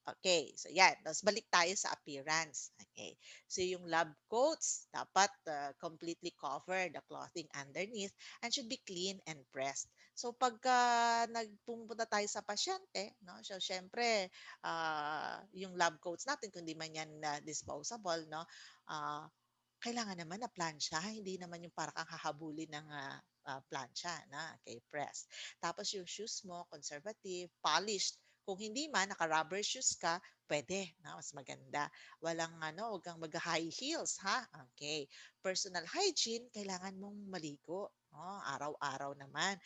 okay, so yan. Tapos balik tayo sa appearance. Okay. So yung lab coats, dapat completely cover the clothing underneath and should be clean and pressed. So pagka nagpupunta tayo sa pasyente, no? So syempre, yung lab coats natin, kung di man yan disposable, no? Uh, kailangan naman na plancha, hindi naman yung parang kang hahabulin ng plancha na kay press. Tapos yung shoes mo, conservative, polished. Kung hindi man, naka-rubber shoes ka, pwede, na mas maganda. Walang ano, huwag kang mag-high heels, ha? Okay. Personal hygiene, kailangan mong maligo. No? Araw-araw naman.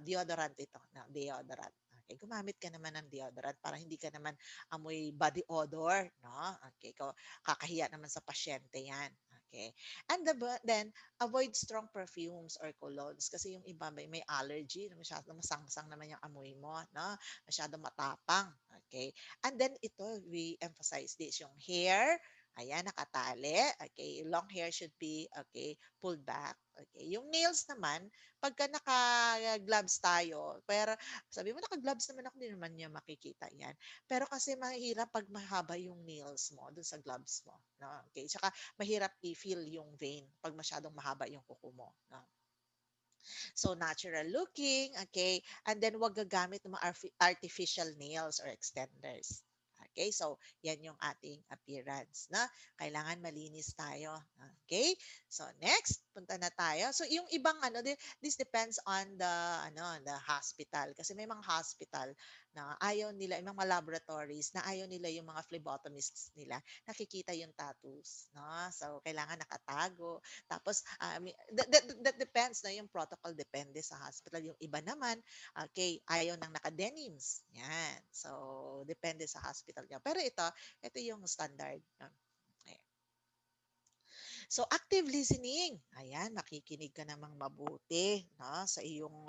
Deodorant ito, no? Deodorant. Okay, gumamit ka naman ng deodorant para hindi ka naman amoy body odor, no? Okay, kakahiya naman sa pasyente 'yan. Okay. And then, avoid strong perfumes or colognes kasi yung iba may allergy, masyadong masangsang naman yung amoy mo, no? Masyadong matapang. Okay. And then ito, we emphasize this, yung hair, ayan, nakatali. Okay. Long hair should be, okay, pulled back. Okay. Yung nails naman, pagka naka-gloves tayo, pero sabi mo naka-gloves naman ako, hindi naman niya makikita yan. Pero kasi mahirap pag mahaba yung nails mo dun sa gloves mo. No? Okay. Tsaka mahirap i-feel yung vein pag masyadong mahaba yung kuko mo. No? So, natural looking, okay? And then, wag gagamit ng mga artificial nails or extenders. Okay, so yan yung ating appearance na kailangan malinis tayo. Okay? So next, punta na tayo. So yung ibang this depends on the hospital kasi may mga hospital na ayaw nila, yung mga laboratories na ayaw nila yung mga phlebotomists nila nakikita yung tattoos, no? So kailangan nakatago. Tapos that depends na yung protocol depende sa hospital. Yung iba naman okay, ayaw ng naka-denims. Yan. So, depende sa hospital niya. Pero ito yung standard. Okay. So, active listening. Ayan, makikinig ka namang mabuti no, sa iyong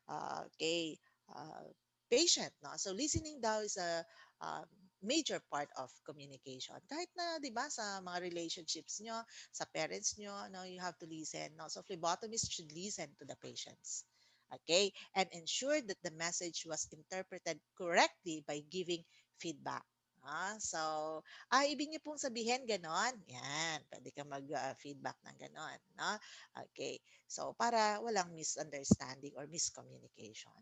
okay, uh, patient. No? So, listening daw is a uh, major part of communication. Kahit na, di ba, sa mga relationships nyo, sa parents nyo, no, you have to listen. No? So, phlebotomists should listen to the patients. Okay? And ensure that the message was interpreted correctly by giving feedback. So, ibig niyo pong sabihin ganon? Yan, pwede ka mag-feedback ng ganon. No? Okay. So, para walang misunderstanding or miscommunication.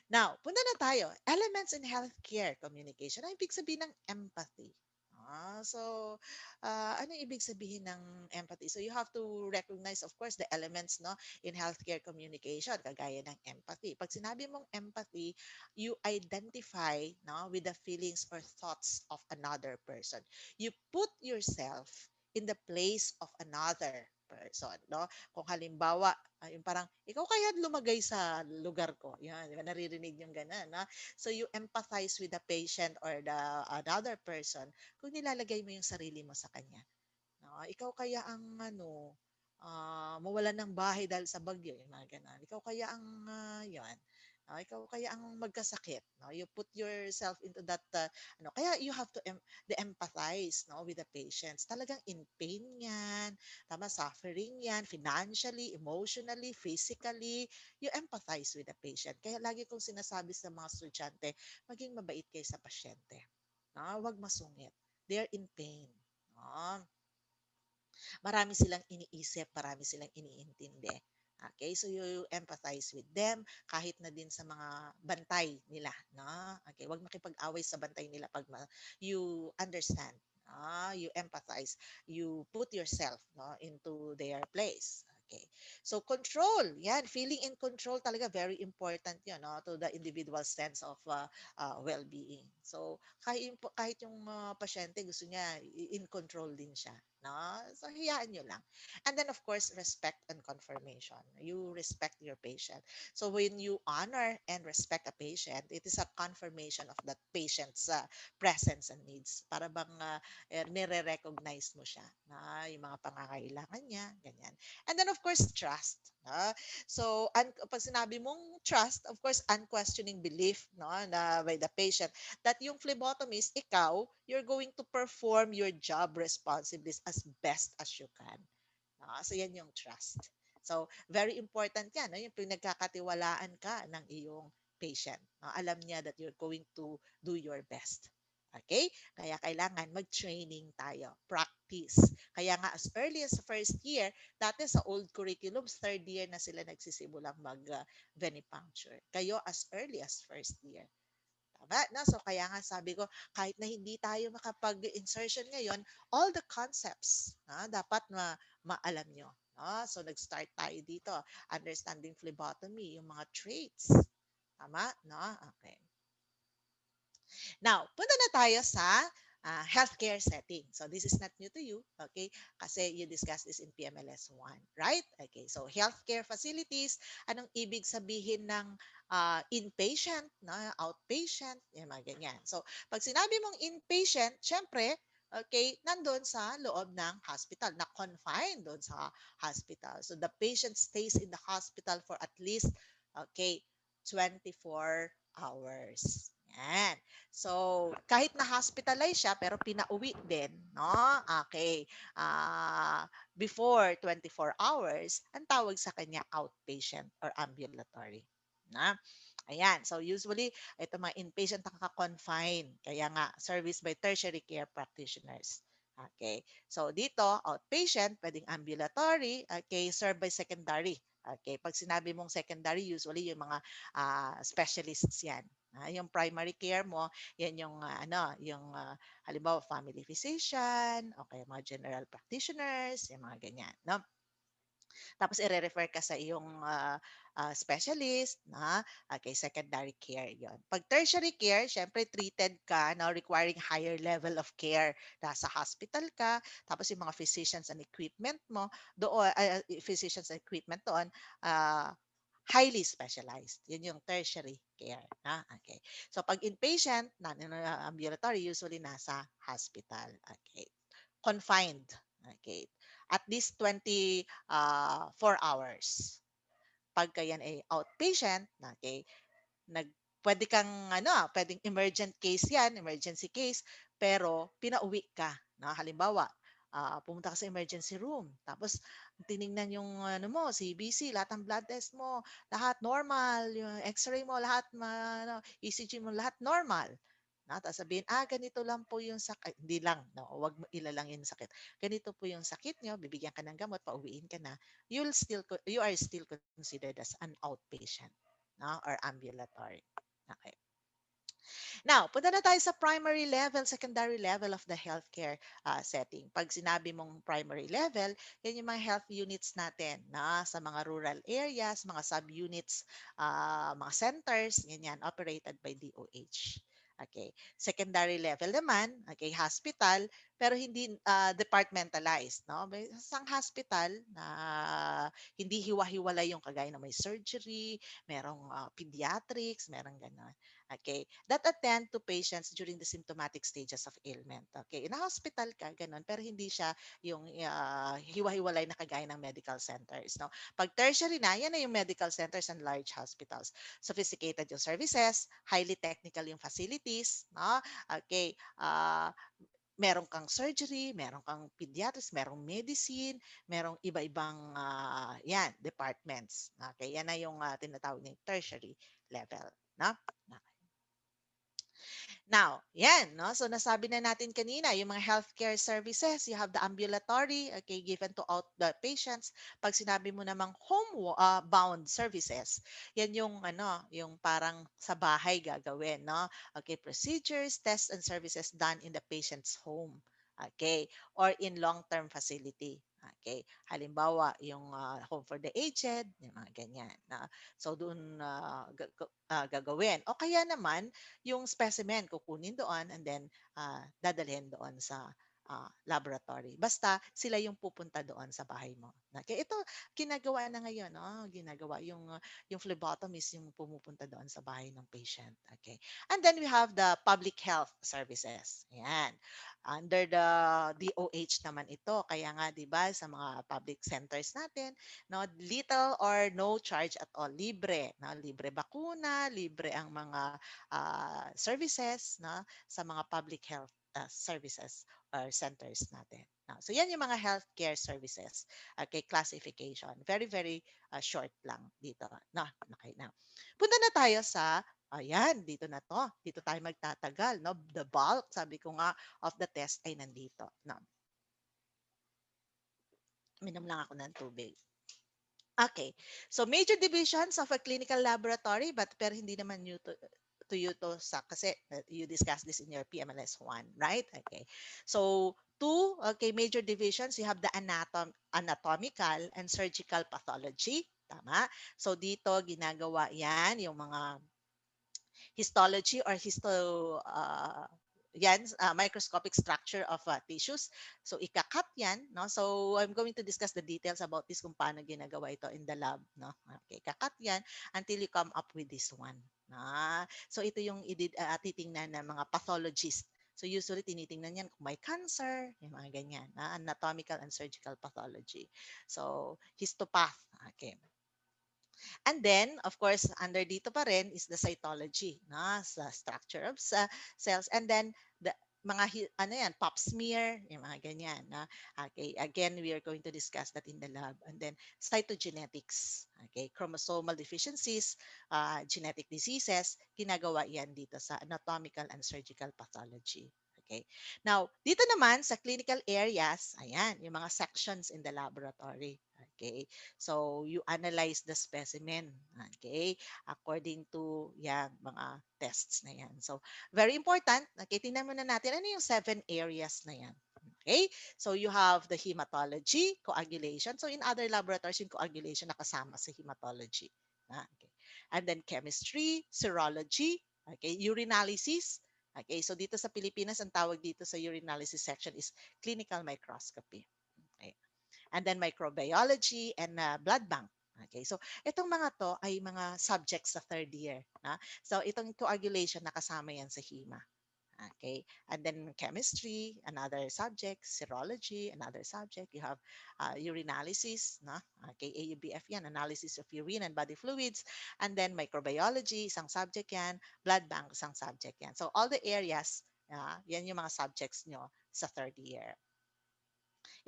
Now, punta na tayo. Elements in healthcare communication. Ano ibig sabihin ng empathy? So, ano ibig sabihin ng empathy? So, you have to recognize, of course, the elements no in healthcare communication, kagaya ng empathy. Pag sinabi mong empathy, you identify no with the feelings or thoughts of another person. You put yourself in the place of another person, no? Kung halimbawa, yung parang, ikaw kaya lumagay sa lugar ko. Yan, di ba? Naririnig yung gano'n, no? So, you empathize with the patient or the another person kung nilalagay mo yung sarili mo sa kanya. No? Ikaw kaya ang mawalan ng bahay dahil sa bagyo, yung mga ganun. Ikaw kaya ang yan. Ikaw kaya ang magkasakit. No? You put yourself into that kaya you have to the empathize no with the patients. Talagang in pain yan, tama suffering yan, financially, emotionally, physically, you empathize with the patient. Kaya lagi kong sinasabi sa mga estudyante, maging mabait kayo sa pasyente. No? Huwag masungit. They are in pain. No? Marami silang iniisip, marami silang iniintindi. Okay, so you empathize with them kahit na din sa mga bantay nila, no? Okay, wag makipag-away sa bantay nila pag you understand. You empathize, you put yourself no into their place. Okay. So control, yan, feeling in control talaga very important 'yan no to the individual sense of well-being. So kahit yung pasyente gusto niya in control din siya. No? So, hiyaan nyo lang. And then, of course, respect and confirmation. You respect your patient. So, when you honor and respect a patient, it is a confirmation of that patient's presence and needs. Para bang nire-recognize mo siya na yung mga pangangailangan niya, ganyan. And then, of course, trust. No? So, pag sinabi mong trust, of course, unquestioning belief no, na by the patient that yung phlebotomist, ikaw, you're going to perform your job responsibly as best as you can. So, yan yung trust. So, very important yan. No? Yung pinagkakatiwalaan ka ng iyong patient. Alam niya that you're going to do your best. Okay? Kaya kailangan mag-training tayo. Practice. Kaya nga as early as first year, dati sa old curriculums, third year na sila nagsisimulang mag-venipuncture. Kayo as early as first year. Tama? No? So kaya nga sabi ko, kahit na hindi tayo makapag-insertion ngayon, all the concepts dapat maalam nyo. No? So nag-start tayo dito. Understanding phlebotomy, yung mga traits. Tama? No? Okay. Now, punta na tayo sa healthcare setting. So, this is not new to you, okay? Kasi you discussed this in PMLS1, right? Okay, so healthcare facilities, anong ibig sabihin ng inpatient, outpatient, yung mga ganyan. So, pag sinabi mong inpatient, syempre, okay, nandun sa loob ng hospital, na confined doon sa hospital. So the patient stays in the hospital for at least, okay, 24 hours. Yan. So, kahit na hospitalize siya, pero pinauwi din, no? Okay. Before 24 hours, ang tawag sa kanya outpatient or ambulatory. Na? Ayan. So, usually, ito mga inpatient naka-confine. Kaya nga, service by tertiary care practitioners. Okay. So, dito, outpatient, pwedeng ambulatory. Okay. Served by secondary. Okay. Pag sinabi mong secondary, usually yung mga specialists yan. Yung primary care mo, yan yung halimbawa family physician, okay, mga general practitioners, yung mga ganyan, no? Tapos ire-refer ka sa iyong specialist na okay, secondary care yon. Pag tertiary care, syempre treated ka na requiring higher level of care. Nasa hospital ka, tapos yung mga physicians and equipment mo, doon, physicians and equipment doon, uh, highly specialized. Yun yung tertiary care. Okay. So pag inpatient, ambulatory, usually nasa hospital. Okay. Confined. Okay. At least 4 hours. Pagka yan ay outpatient, okay, pwede kang pwedeng emergent case yan, emergency case, pero pinauwi ka. Halimbawa, pumunta ka sa emergency room, tapos tiningnan yung CBC, lahat ng blood test mo, lahat normal, yung x-ray mo, lahat ECG mo, lahat normal. Tapos sabihin, ganito lang po yung sakit. Hindi lang, no? Huwag mo ilalang yung sakit. Ganito po yung sakit nyo, bibigyan ka ng gamot, pauwiin ka na. You are still considered as an outpatient, no? Or ambulatory. Okay. Now, punta na tayo sa primary level, secondary level of the healthcare setting. Pag sinabi mong primary level, yan yung mga health units natin sa mga rural areas, mga subunits, mga centers, ganyan, operated by DOH. Okay. Secondary level naman, okay, hospital, pero hindi departmentalized, no? May isang hospital na hindi hiwa-hiwalay yung kagaya na may surgery, merong pediatrics, merong gano'n. Okay, that attend to patients during the symptomatic stages of ailment. Okay, na-hospital ka, ganun, pero hindi siya yung hiwa-hiwalay na kagaya ng medical centers. No? Pag tertiary na, yan na yung medical centers and large hospitals. Sophisticated yung services, highly technical yung facilities. No? Okay, meron kang surgery, meron kang pediatrics, merong medicine, merong iba-ibang departments. Okay, yan na yung tinatawag ng tertiary level. No? Now, yan, no? So nasabi na natin kanina, yung mga healthcare services, you have the ambulatory, okay, given to out the patients. Pag sinabi mo namang home bound services, yan yung yung parang sa bahay gagawin, no? Okay, procedures, tests and services done in the patient's home. Okay, or in long-term facility. Okay, halimbawa yung home for the aged, yung mga ganyan. So doon gagawin. O kaya naman yung specimen kukunin doon and then dadalhin doon sa laboratory. Basta sila yung pupunta doon sa bahay mo. Kaya ito ginagawa na ngayon, no? Ginagawa yung phlebotomist yung pumupunta doon sa bahay ng patient. Okay. And then we have the public health services. Yan. Under the DOH naman ito. Kaya nga 'di ba sa mga public centers natin, no, little or no charge at all, libre, no? Libre bakuna, libre ang mga services, no, sa mga public health services or centers natin. No? So yan yung mga healthcare services. Okay, classification. Very, very short lang dito. No, okay na. Punta na tayo sa ayan, dito na to. Dito tayo magtatagal, no? The bulk, sabi ko nga, of the test ay nandito. No? Minom lang ako ng tubig. Okay. So major divisions of a clinical laboratory pero hindi naman new to you to sa kasi you discussed this in your PMLS1, right? Okay. So okay, major divisions, you have the anatomical and surgical pathology. Tama? So dito ginagawa 'yan yung mga histology or microscopic structure of tissues. So ikakat yan, no? So I'm going to discuss the details about this kung paano ginagawa ito in the lab, no? Okay, ikakat yan until you come up with this one. So ito yung titingnan ng mga pathologist So usually tinitingnan yan kung may cancer, yung mga ganyan, anatomical and surgical pathology. So histopath, okay. And then, of course, under dito pa rin is the cytology, sa structure of cells. And then, the mga, ano yan, pap smear, yung mga ganyan. Okay, again, we are going to discuss that in the lab. And then, cytogenetics, okay, chromosomal deficiencies, genetic diseases, ginagawa yan dito sa anatomical and surgical pathology. Okay. Now, dito naman sa clinical areas, ayan, yung mga sections in the laboratory. Okay. So, you analyze the specimen, okay, according to yan, mga tests na yan. So, very important, okay, tingnan muna natin, ano yung 7 areas na yan? Okay, so you have the hematology, coagulation. So, in other laboratories, yung coagulation nakasama sa hematology. Okay. And then chemistry, serology, okay, urinalysis. Okay, so dito sa Pilipinas, ang tawag dito sa urinalysis section is clinical microscopy. Okay. And then microbiology and blood bank. Okay, so itong mga to ay mga subjects sa third year. So itong coagulation nakasama yan sa HEMA. Okay, and then chemistry, another subject, serology, another subject. You have urinalysis, okay, AUBF yan, analysis of urine and body fluids. And then microbiology, isang subject yan, blood bank, isang subject yan. So all the areas, yan yung mga subjects nyo sa third year.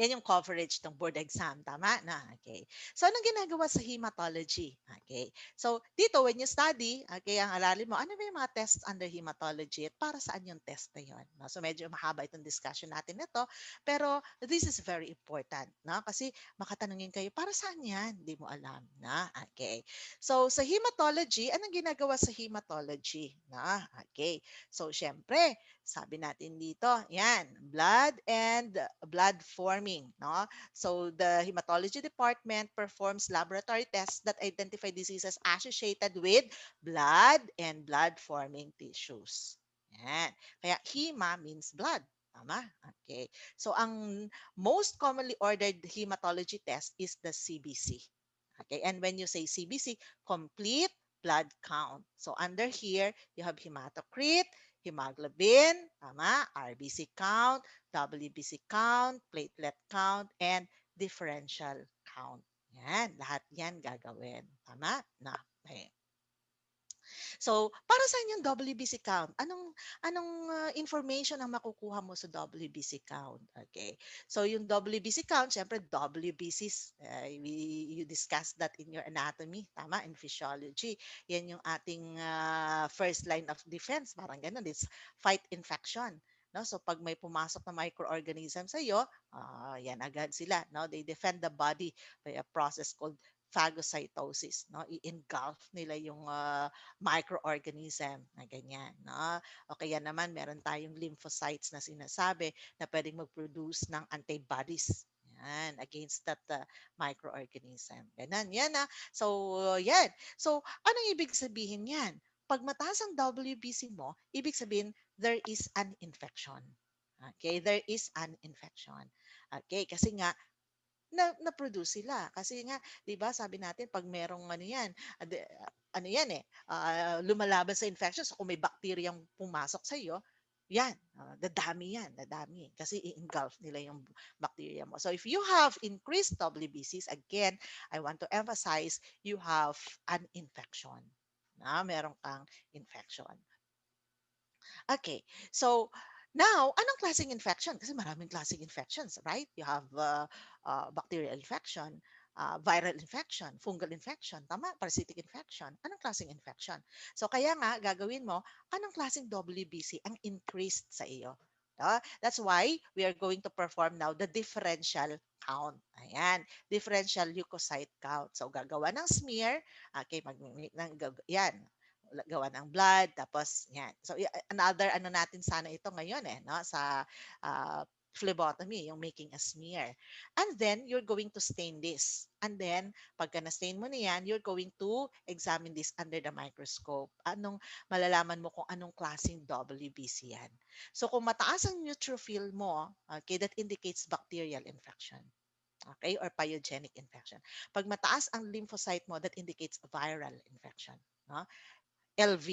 Yan yung coverage ng board exam. Tama na? Okay. So, anong ginagawa sa hematology? Okay. So, dito, when you study, okay, ang aralin mo, ano ba yung mga tests under hematology at para saan yung test na yun? No? So, medyo mahaba itong discussion natin nito. Pero, this is very important. No? Kasi, makatanungin kayo, para saan yan? Hindi mo alam. Na? Okay. So, sa hematology, anong ginagawa sa hematology? Na? Okay. So, syempre, sabi natin dito, yan, blood and blood forming, no? So the hematology department performs laboratory tests that identify diseases associated with blood and blood forming tissues. Yan. Kaya hema means blood. Tama? Okay. So ang most commonly ordered hematology test is the CBC. Okay. And when you say CBC, complete blood count. So under here, you have hematocrit, hemoglobin, tama, RBC count, WBC count, platelet count, and differential count. Yan, lahat yan gagawin. Tama? Na. Okay. So, para saan yung WBC count? Anong information ang makukuha mo sa WBC count? Okay. So, yung WBC count, syempre WBCs, you discussed that in your anatomy, tama, in physiology. Yan yung ating first line of defense, parang ganun, it's fight infection. No? So, pag may pumasok na microorganism sa iyo, yan agad sila. No? They defend the body by a process called phagocytosis. No? I-engulf nila yung microorganism na ganyan. No? O kaya naman, meron tayong lymphocytes na sinasabi na pwedeng mag-produce ng antibodies. Yan, against that microorganism. Ganun, yan na. So, yan. So, anong ibig sabihin yan? Pag mataas ang WBC mo, ibig sabihin, there is an infection. Okay, there is an infection. Okay, kasi nga, na-produce sila. Kasi nga, 'di ba, sabi natin pag merong ano 'yan, ano 'yan lumalaban sa infection. So kung may bacteria pumasok sa iyo, 'yan, dadami 'yan, dadami kasi i-engulf nila yung bacteria mo. So if you have increased WBCs, again, I want to emphasize you have an infection. Meron kang infection. Okay. So, now, anong klaseng infection? Kasi maraming klaseng infections, right? You have bacterial infection, viral infection, fungal infection, tama? Parasitic infection. Anong klaseng infection? So, kaya nga, gagawin mo, anong klaseng WBC ang increased sa iyo? That's why we are going to perform now the differential count. Ayan, differential leukocyte count. So, gagawa ng smear. Okay, yan, gawa ng blood, tapos yan. So another ano natin sana ito ngayon no, sa phlebotomy, yung making a smear. And then you're going to stain this. And then pagka na-stain mo na yan, you're going to examine this under the microscope. Anong malalaman mo kung anong klaseng WBC yan. So kung mataas ang neutrophil mo, okay, that indicates bacterial infection. Okay, or pyogenic infection. Pag mataas ang lymphocyte mo, that indicates viral infection. No? LV.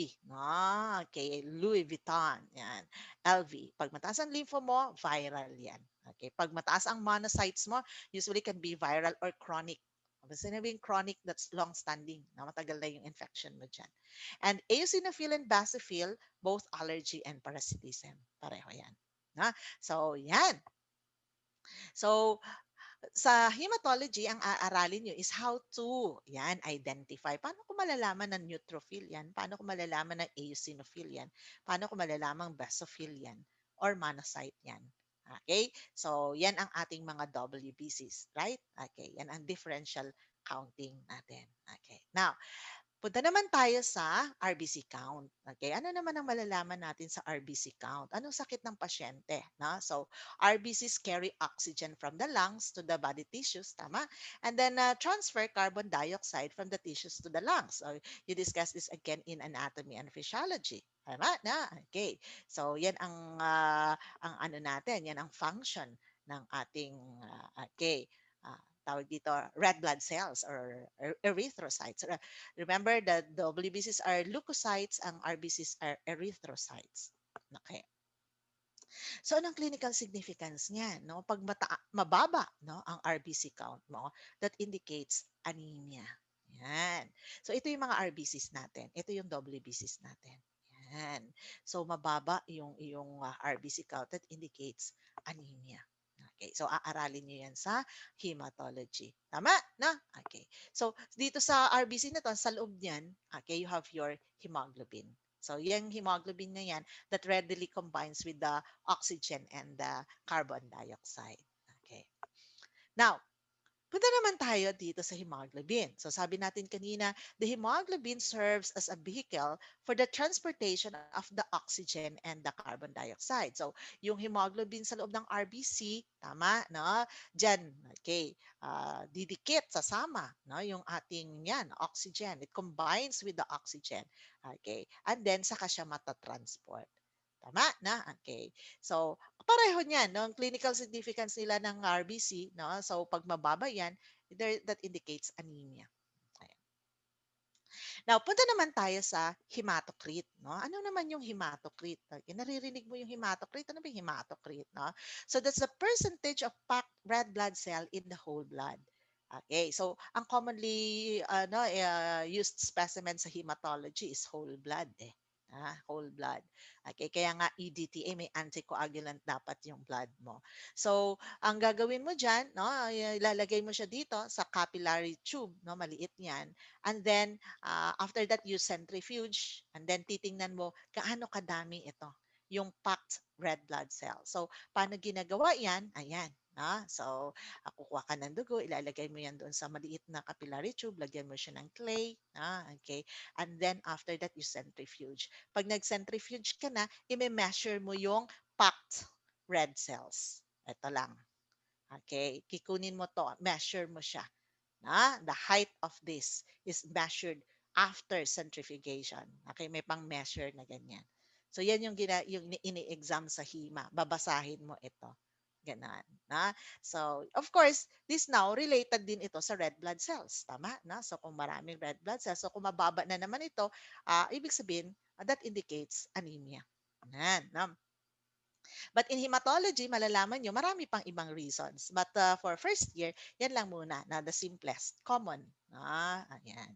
Okay, Louis Vuitton. Yan. LV. Pag mataas ang lympho mo, viral yan. Okay, pag mataas ang monocytes mo, usually can be viral or chronic. Basta sinabing chronic, that's long-standing. Na matagal na yung infection mo dyan. And eosinophil and basophil, both allergy and parasitism. Pareho yan. So, yan. So, sa hematology, ang aaralin nyo is how to, yan, identify. Paano ko malalaman ng neutrophil yan? Paano ko malalaman ng eosinophil yan? Paano ko malalaman basophil yan? Or monocyte yan? Okay? So, yan ang ating mga WBCs, right? Okay, yan ang differential counting natin. Okay. Now, punta naman tayo sa RBC count. Okay, ano naman ang malalaman natin sa RBC count? Anong sakit ng pasyente? No? So, RBCs carry oxygen from the lungs to the body tissues, tama? And then transfer carbon dioxide from the tissues to the lungs. So, you discuss this again in anatomy and physiology. Tama na? Okay. So, yan ang ano natin, yan ang function ng ating okay, tawag dito, red blood cells or erythrocytes. Remember that the WBCs are leukocytes, ang RBCs are erythrocytes. Okay. So anong clinical significance niya, no? Pag mababa, no, ang RBC count mo, that indicates anemia. Yan. So ito yung mga RBCs natin. Ito yung WBCs natin. Yan. So mababa yung iyong RBC count, that indicates anemia. Okay. So aaralin niyo yan sa hematology. Tama? Na? Okay. So dito sa RBC na to, sa loob niyan, okay, you have your hemoglobin. So yung hemoglobin na yan that readily combines with the oxygen and the carbon dioxide. Okay. Now, punta naman tayo dito sa hemoglobin. So sabi natin kanina, the hemoglobin serves as a vehicle for the transportation of the oxygen and the carbon dioxide. So yung hemoglobin sa loob ng RBC, tama, no? Diyan, okay, didikit, sasama, no? Yung ating yan, oxygen. It combines with the oxygen. Okay. And then saka siya matatransport. Tama na? Okay. So, pareho niyan, no? Ang clinical significance nila ng RBC, no? So, pag mababa yan, that indicates anemia. Ayan. Now, punta naman tayo sa hematocrit, no? Ano naman yung hematocrit? Okay, naririnig mo yung hematocrit? Ano ba yung hematocrit, no? So, that's the percentage of packed red blood cell in the whole blood. Okay, so ang commonly used specimen sa hematology is whole blood eh. Whole blood. Okay, kaya nga EDTA may anticoagulant dapat yung blood mo. So, ang gagawin mo diyan, no, ilalagay mo siya dito sa capillary tube, no, maliit 'yan. And then after that you centrifuge and then titingnan mo gaano kadami ito, yung packed red blood cell. So, paano ginagawa 'yan? Ayan. So, kukuha ka ng dugo, ilalagay mo yan doon sa maliit na capillary tube, lagyan mo siya ng clay, okay? And then after that, you centrifuge. Pag nag-centrifuge ka na, i-measure mo yung packed red cells. Ito lang. Okay? Kikunin mo to, measure mo siya. The height of this is measured after centrifugation. Okay? May pang-measure na ganyan. So, yan yung ini-exam sa HEMA. Babasahin mo ito. Ganon. So, of course, this now, related din ito sa red blood cells. Tama? So, kung maraming red blood cells, so kung mababa na naman ito, ibig sabihin, that indicates anemia. Yan. But in hematology, malalaman nyo, marami pang ibang reasons. But for first year, yan lang muna, na the simplest, common. Ayan.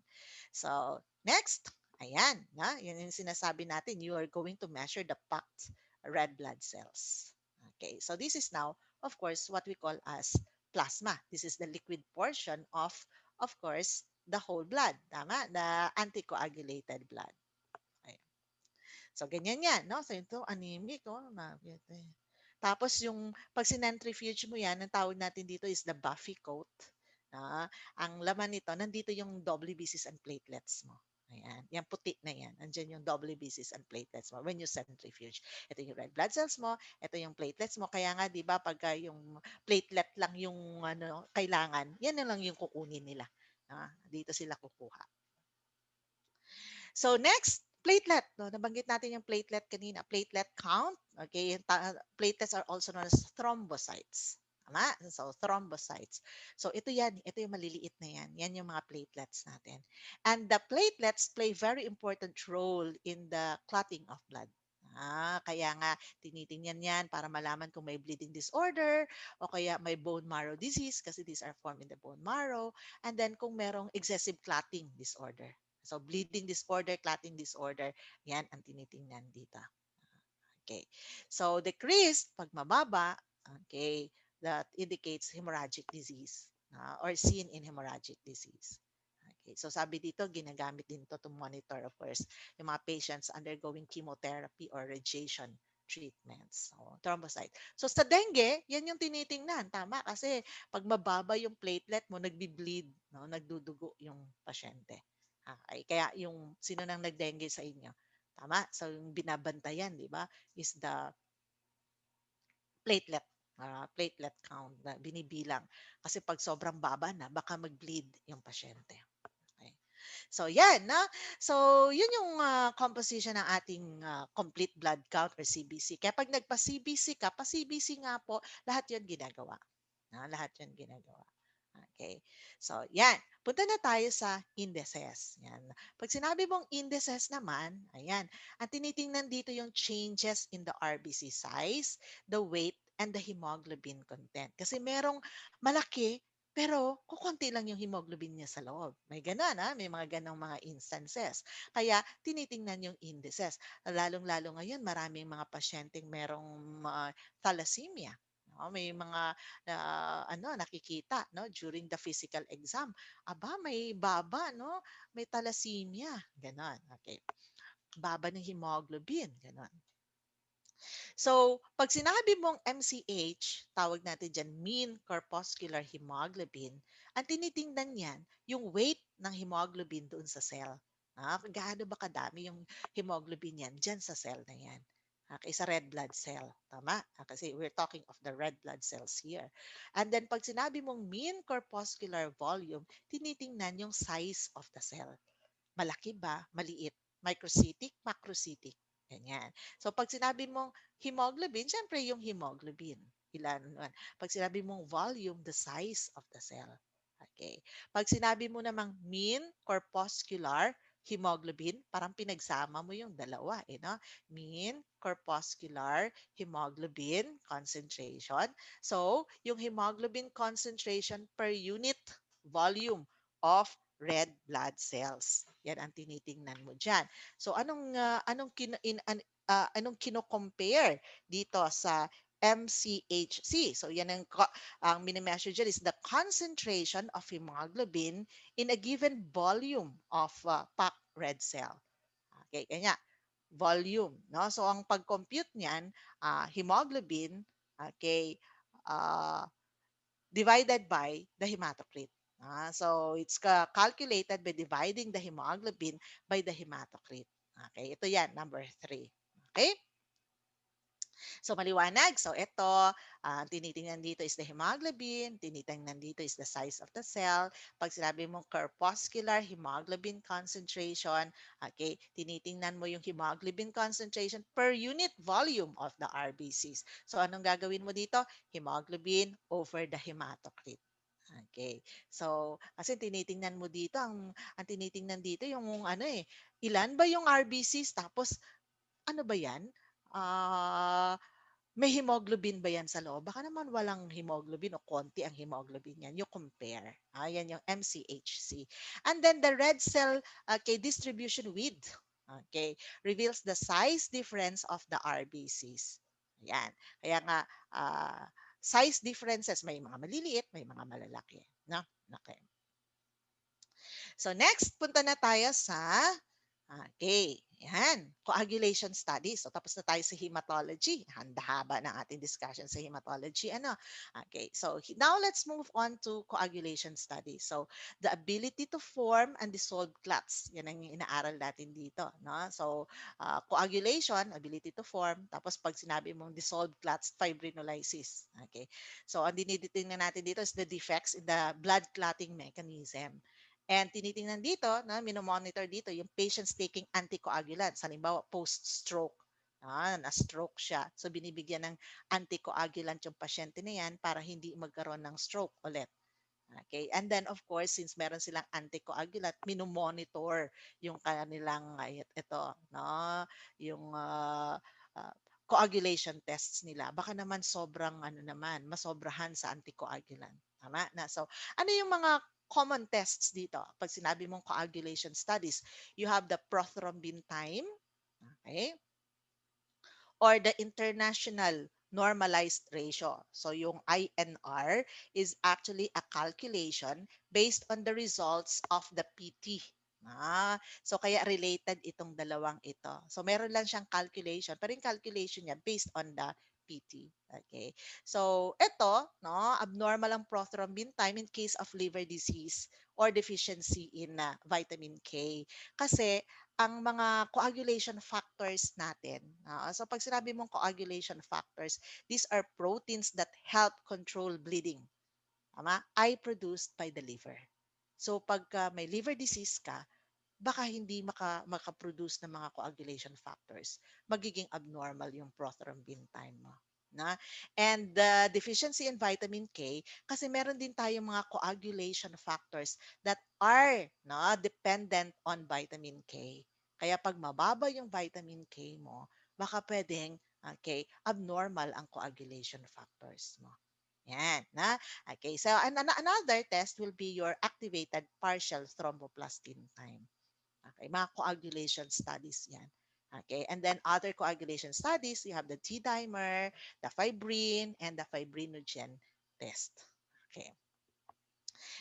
So, next, ayan. Yan yung sinasabi natin, you are going to measure the packed red blood cells. Okay, so this is now, of course, what we call as plasma. This is the liquid portion of course, the whole blood. Tama? The anticoagulated blood. Ayan. So, ganyan yan, no? So, ito, anemic, oh. Tapos, yung pag sinentrifuge mo yan, ang tawag natin dito is the buffy coat. Ang laman nito, nandito yung WBCs and platelets mo. Ayan. Yan, puti na yan. Andiyan yung WBCs and platelets mo when you centrifuge. Ito yung red blood cells mo, ito yung platelets mo. Kaya nga, di ba, pagka yung platelet lang yung kailangan, yan na lang yung kukunin nila. Dito sila kukuha. So next, platelet. No, nabanggit natin yung platelet kanina. Platelet count. Okay, platelets are also known as thrombocytes. Tama? So, thrombocytes. So, ito yan. Ito yung maliliit na yan. Yan yung mga platelets natin. And the platelets play very important role in the clotting of blood. Kaya nga, tinitingnan yan para malaman kung may bleeding disorder o kaya may bone marrow disease kasi these are formed in the bone marrow. And then kung merong excessive clotting disorder. So, bleeding disorder, clotting disorder, yan ang tinitingnan dito. Okay. So, decreased, pag mababa, okay, that indicates hemorrhagic disease or seen in hemorrhagic disease. Okay. So, sabi dito, ginagamit din to monitor, of course, yung mga patients undergoing chemotherapy or radiation treatments. So, thrombocyte. So, sa dengue, yan yung tinitingnan. Tama? Kasi pag mababa yung platelet mo, nagbi-bleed, no? Nagdudugo yung pasyente. Okay. Kaya yung sino nang nagdengue sa inyo? Tama? So, yung binabantayan, di ba, is the platelet. Platelet count na binibilang. Kasi pag sobrang baba na, baka mag-bleed yung pasyente. Okay. So, yan. So, yun yung composition ng ating complete blood count or CBC. Kaya pag nagpa-CBC ka, pa-CBC nga po, lahat yun ginagawa. Lahat yun ginagawa. Okay. So, yan. Punta na tayo sa indices. Yan. Pag sinabi mong indices naman, ayan, ang tinitingnan dito yung changes in the RBC size, the weight, and the hemoglobin content. Kasi merong malaki, pero kukunti lang yung hemoglobin niya sa loob. May ganun, may mga ganong mga instances. Kaya tinitingnan yung indices. Lalong-lalo ngayon, maraming mga pasyenteng merong thalassemia. No? May mga nakikita no during the physical exam. Aba, may baba no, may thalassemia, ganon. Okay. Baba ng hemoglobin, ganon. So, pag sinabi mong MCH, tawag natin dyan mean corpuscular hemoglobin, ang tinitingnan yan, yung weight ng hemoglobin doon sa cell. Gaano ba kadami yung hemoglobin yan dyan sa cell na yan? Okay, sa red blood cell. Tama? Kasi we're talking of the red blood cells here. And then, pag sinabi mong mean corpuscular volume, tinitingnan yung size of the cell. Malaki ba? Maliit? Microcytic? Macrocytic? Ganyan. So, pag sinabi mong hemoglobin, syempre yung hemoglobin. Ilan? Pag sinabi mong volume, the size of the cell. Okay. Pag sinabi mo namang mean corpuscular hemoglobin, parang pinagsama mo yung dalawa. No? Mean corpuscular hemoglobin concentration. So, yung hemoglobin concentration per unit volume of red blood cells. Yan ang tinitingnan mo diyan. So anong kino-compare dito sa MCHC? So yan ang mini-measure dyan is the concentration of hemoglobin in a given volume of packed red cell. Okay, kanya volume, no? So ang pag-compute niyan, hemoglobin, okay, uh, divided by the hematocrit. So it's calculated by dividing the hemoglobin by the hematocrit. Okay, ito yan, number 3. Okay? So maliwanag. So ito, tinitingnan dito is the hemoglobin, tinitingnan dito is the size of the cell. Pag sinabi mong corpuscular hemoglobin concentration, okay, tinitingnan mo yung hemoglobin concentration per unit volume of the RBCs. So anong gagawin mo dito? Hemoglobin over the hematocrit. Okay. So, kasi tinitingnan mo dito ang tinitingnan dito yung ilan ba yung RBCs tapos ano ba 'yan? Ah, may hemoglobin ba yan sa loob? Baka naman walang hemoglobin o konti ang hemoglobin yan. You compare. Yan yung MCHC. And then the red cell distribution width reveals the size difference of the RBCs. Yan. Kaya nga, size differences, may mga maliliit, may mga malalaki. No? Okay. So next, punta na tayo sa okay. Yan. Coagulation studies. So, tapos na tayo sa hematology. Handa-haba ng ating discussion sa hematology. Okay. So, now let's move on to coagulation studies. So, the ability to form and dissolve clots. Yan ang inaaral natin dito. No? So, coagulation, ability to form. Tapos, pag sinabi mong dissolve clots, fibrinolysis. Okay. So, ang dinitingnan natin dito is the defects in the blood clotting mechanism. And tinitingnan dito, minomonitor dito yung patients taking anticoagulants, halimbawa post-stroke. Na-stroke siya. So binibigyan ng anticoagulant yung pasyente na yan para hindi magkaroon ng stroke ulit. Okay? And then of course, since meron silang anticoagulant, minomonitor yung kanilang ito, no? Yung uh, coagulation tests nila. Baka naman sobrang ano naman, masobrahan sa anticoagulant. Tama na. So, ano yung mga common tests dito? Pag sinabi mong coagulation studies, you have the prothrombin time, okay? Or the international normalized ratio. So yung INR is actually a calculation based on the results of the PT. So kaya related itong dalawang ito. So meron lang siyang calculation, pero yung calculation niya based on the PT. Okay. So ito, no, abnormal ang prothrombin time in case of liver disease or deficiency in vitamin K. Kasi ang mga coagulation factors natin. So pag sinabi mong coagulation factors, these are proteins that help control bleeding. Tama? Ay produced by the liver. So pagka may liver disease ka, baka hindi makaproduce ng mga coagulation factors. Magiging abnormal yung prothrombin time mo. Na? And the deficiency in vitamin K, kasi meron din tayong mga coagulation factors that are dependent on vitamin K. Kaya pag mababa yung vitamin K mo, baka pwedeng abnormal ang coagulation factors mo. Yan. Okay, so another test will be your activated partial thromboplastin time. Okay, mga coagulation studies yan. Okay, and then other coagulation studies, you have the T-dimer, the fibrin, and the fibrinogen test. Okay.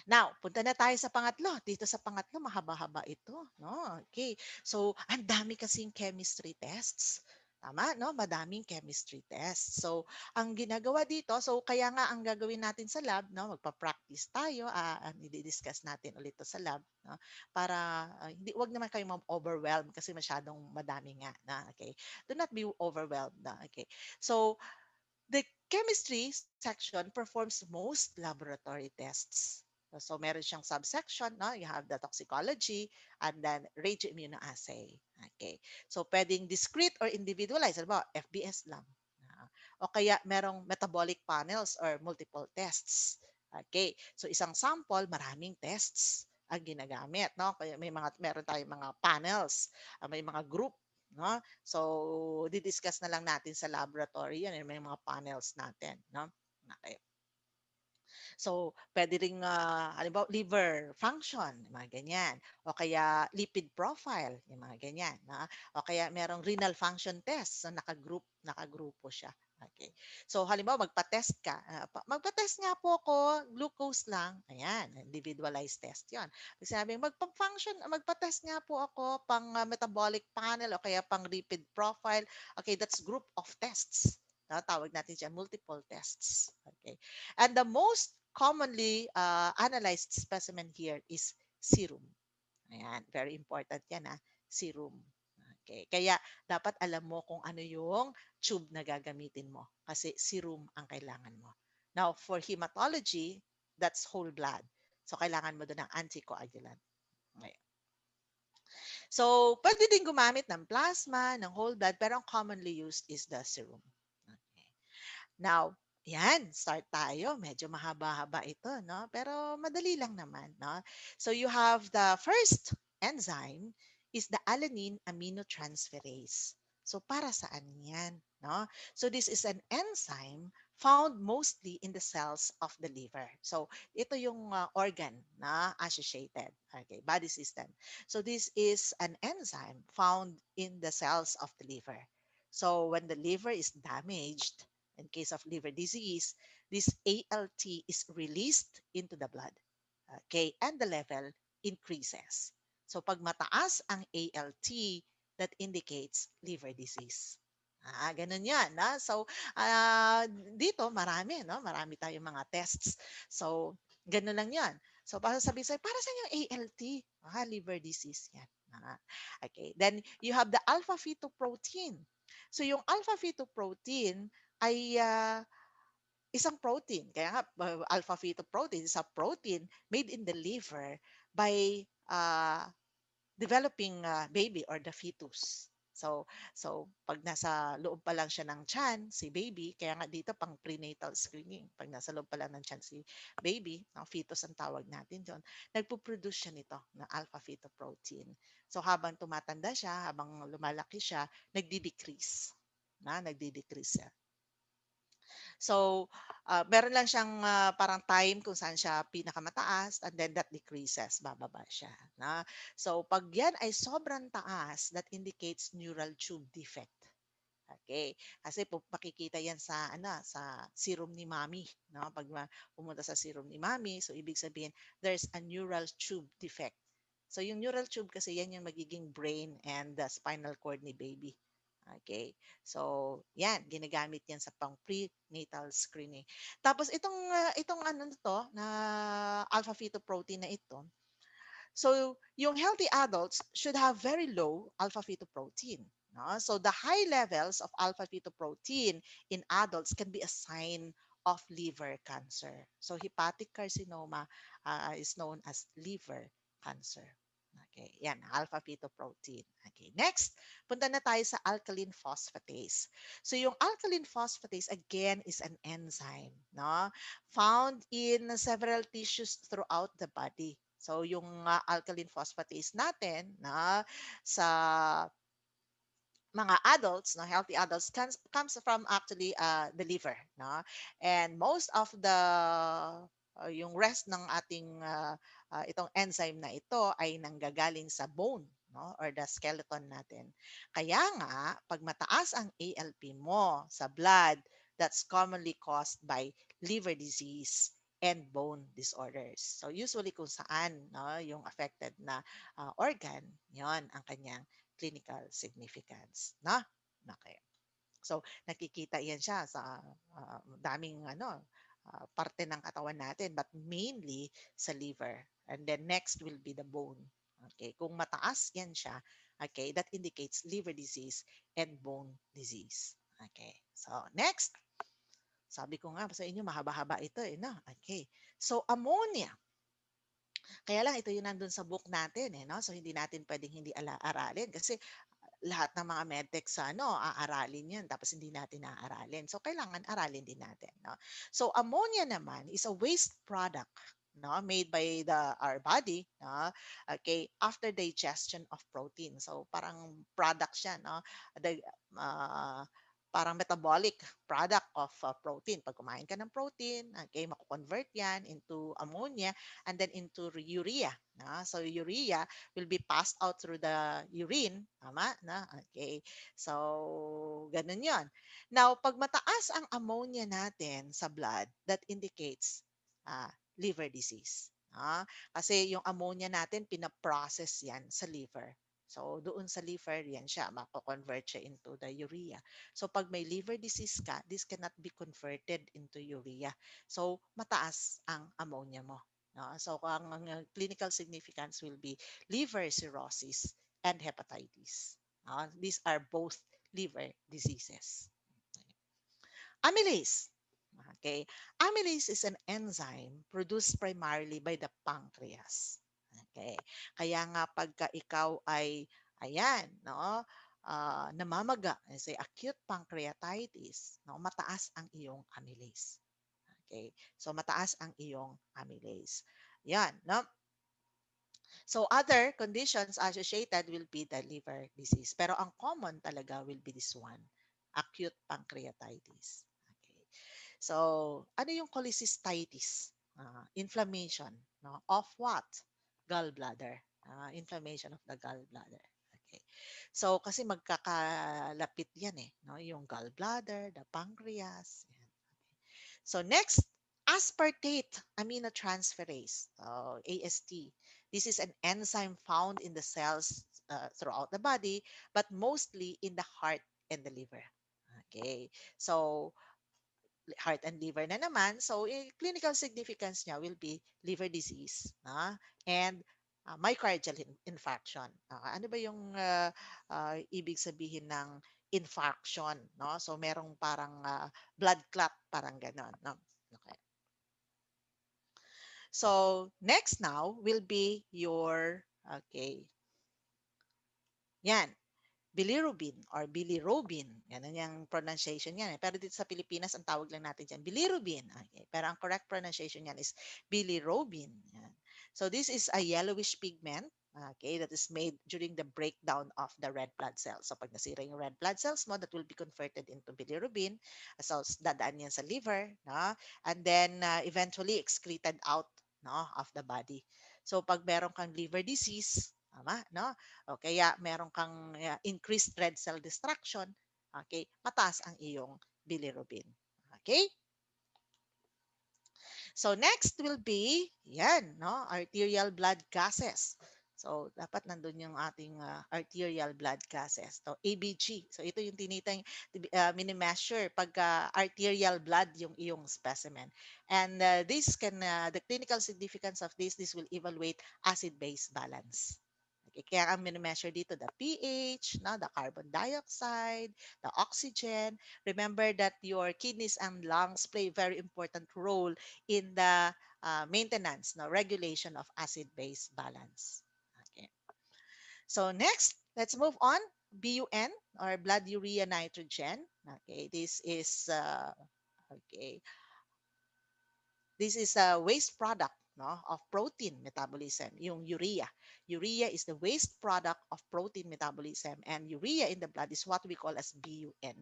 Now, punta na tayo sa pangatlo. Dito sa pangatlo, mahaba-haba ito. No? Okay. So, ang dami kasing chemistry tests. Tama, no? Madaming chemistry tests. So, ang ginagawa dito, so kaya nga ang gagawin natin sa lab, no, magpa-practice tayo, i-discuss natin ulit to sa lab, no? Para hindi wag naman kayong ma-overwhelm kasi masyadong madami nga na, okay. Do not be overwhelmed na, okay. So, the chemistry section performs most laboratory tests. So meron siyang subsection, no? You have the toxicology and then radioimmunoassay. Okay. So pwedeng discrete or individualized, ano ba? FBS lang. O kaya merong metabolic panels or multiple tests. Okay. So isang sample, maraming tests ang ginagamit, no? Kaya meron tayong mga panels, may mga group, no? So di-discuss na lang natin sa laboratory yan, may mga panels natin, no? Okay. So, pwede ring, halimbawa, liver function, yung mga ganyan. O kaya lipid profile, yung mga ganyan. O kaya merong renal function test. So, nakagrupo siya. Okay. So, halimbawa, magpa-test ka. Magpa-test nga po ako, glucose lang. Ayan, individualized test yon. Pag sinabi, magpa-test nga po ako pang metabolic panel o kaya pang lipid profile. Okay, that's group of tests. Tawag natin siya multiple tests. Okay. And the most commonly analyzed specimen here is serum. Ayan, very important yan serum. Okay. Kaya dapat alam mo kung ano yung tube na gagamitin mo kasi serum ang kailangan mo. Now, for hematology, that's whole blood. So, kailangan mo doon ng anticoagulant. Okay. So, pwede din gumamit ng plasma, ng whole blood, pero ang commonly used is the serum. Okay. Now, yan, start tayo. Medyo mahaba-haba ito, no? Pero madali lang naman, no? So you have the first enzyme is the alanine aminotransferase. So para saan yan, no? So this is an enzyme found mostly in the cells of the liver. So ito yung organ na associated, okay, body system. So this is an enzyme found in the cells of the liver. So when the liver is damaged, in case of liver disease, this ALT is released into the blood. Okay, and the level increases. So pag mataas ang ALT, that indicates liver disease. Ganun yan. So, dito marami, no? Marami tayong mga tests. So, ganun lang yan. So, para sabihin sa'yo, para saan yung ALT? Liver disease yan. Okay. Then, you have the alpha-fetoprotein. So, yung alpha-fetoprotein ay isang protein. Kaya nga, alpha-fetoprotein is a protein made in the liver by developing baby or the fetus. So pag nasa loob pa lang siya ng tiyan, si baby, kaya nga dito pang prenatal screening, pag nasa loob pa lang ng tiyan si baby, no, fetus ang tawag natin doon, nagpo-produce siya nito ng alpha fetoprotein. So habang tumatanda siya, habang lumalaki siya, nagdi-decrease. Nagdi-decrease siya. So, meron lang siyang parang time kung saan siya pinakamataas and then that decreases, bababa siya. So, pag yan ay sobrang taas, that indicates neural tube defect. Okay. Kasi makikita yan sa sa serum ni mommy, no? Pag pumunta sa serum ni mommy, so ibig sabihin there's a neural tube defect. So yung neural tube kasi yan yung magiging brain and the spinal cord ni baby. Okay. So, yan, ginagamit yan sa pang prenatal screening. Tapos itong ano na to na alpha fetoprotein na ito, so, yung healthy adults should have very low alpha fetoprotein. No? So, the high levels of alpha fetoprotein in adults can be a sign of liver cancer. So, hepatic carcinoma is known as liver cancer. Okay, yan, alpha fetoprotein. Okay, next, punta na tayo sa alkaline phosphatase. So, yung alkaline phosphatase, again, is an enzyme, no? Found in several tissues throughout the body. So, yung alkaline phosphatase natin sa mga adults, no, healthy adults, comes from actually the liver. No? And most of the yung rest ng ating itong enzyme na ito ay nanggagaling sa bone, no, or the skeleton natin. Kaya nga, pag mataas ang ALP mo sa blood, that's commonly caused by liver disease and bone disorders. So usually kung saan no, yung affected na organ, yon ang kanyang clinical significance. No? Okay. So, nakikita yan siya sa daming parte ng katawan natin, but mainly sa liver. And then next will be the bone. Okay, kung mataas yan siya, okay, that indicates liver disease and bone disease. Okay, so next, sabi ko nga sa inyo, mahaba-haba ito no? Okay, so ammonia. Kaya lang ito yung nandun sa book natin no? So hindi natin pwedeng hindi aralin kasi lahat ng mga medtech sa aaralin yan tapos hindi natin aaralin. So kailangan aralin din natin, no? So ammonia naman is a waste product, no, made by our body, no? Okay, after digestion of protein. So parang product siya, no? The, uh, parang metabolic product of protein. Pag kumain ka ng protein, okay, mako-convert yan into ammonia and then into urea. No? So urea will be passed out through the urine. Tama? Na? Okay. So, ganun yon. Now, pag mataas ang ammonia natin sa blood, that indicates liver disease. Kasi yung ammonia natin, pinaprocess yan sa liver. So, doon sa liver, yan siya, mako-convert siya into the urea. So, pag may liver disease ka, this cannot be converted into urea. So, mataas ang ammonia mo. No? So, ang clinical significance will be liver cirrhosis and hepatitis. These are both liver diseases. Amylase. Okay. Amylase is an enzyme produced primarily by the pancreas. Okay. Kaya nga pagka ikaw ay, ayan, no, namamaga, say acute pancreatitis, no, mataas ang iyong amylase. Okay. So, mataas ang iyong amylase. Yan, no? So other conditions associated will be the liver disease. Pero ang common talaga will be this one, acute pancreatitis. Okay. So, ano yung cholecystitis? Inflammation, no? Of what? Gallbladder. Inflammation of the gallbladder. Okay. So, kasi magkakalapit yan no? Yung gallbladder, the pancreas. Yan. So next, aspartate aminotransferase, AST. This is an enzyme found in the cells throughout the body, but mostly in the heart and the liver. Okay, so heart and liver na naman. So clinical significance niya will be liver disease and myocardial infarction. Ano ba yung ibig sabihin ng infarction? No? So merong parang blood clot, parang ganon. No? Okay. So next now will be your, okay, yan. bilirubin or bilirubin. Ganun yung pronunciation yan. Pero dito sa Pilipinas, ang tawag lang natin dyan, bilirubin. Okay. Pero ang correct pronunciation yan is bilirubin. Yan. So this is a yellowish pigment, okay, that is made during the breakdown of the red blood cells. So pag nasira yung red blood cells mo, that will be converted into bilirubin. So dadaan yan sa liver, no? And then eventually excreted out, no, of the body. So pag meron kang liver disease, tama, no? O kaya meron kang increased red cell destruction, okay, mataas ang iyong bilirubin. Okay? So next will be, yan, no, arterial blood gases. So dapat nandun yung ating arterial blood gases. So ABG. So ito yung mini-measure pagka arterial blood yung iyong specimen. And the clinical significance of this will evaluate acid-base balance. Okay, kaya ang mini-measure dito, the pH, no, the carbon dioxide, the oxygen. Remember that your kidneys and lungs play a very important role in the maintenance, no, regulation of acid-base balance. Okay. So next, let's move on. BUN or blood urea nitrogen. Okay, okay. This is a waste product, no, of protein metabolism, yung urea. Urea is the waste product of protein metabolism, and urea in the blood is what we call as BUN.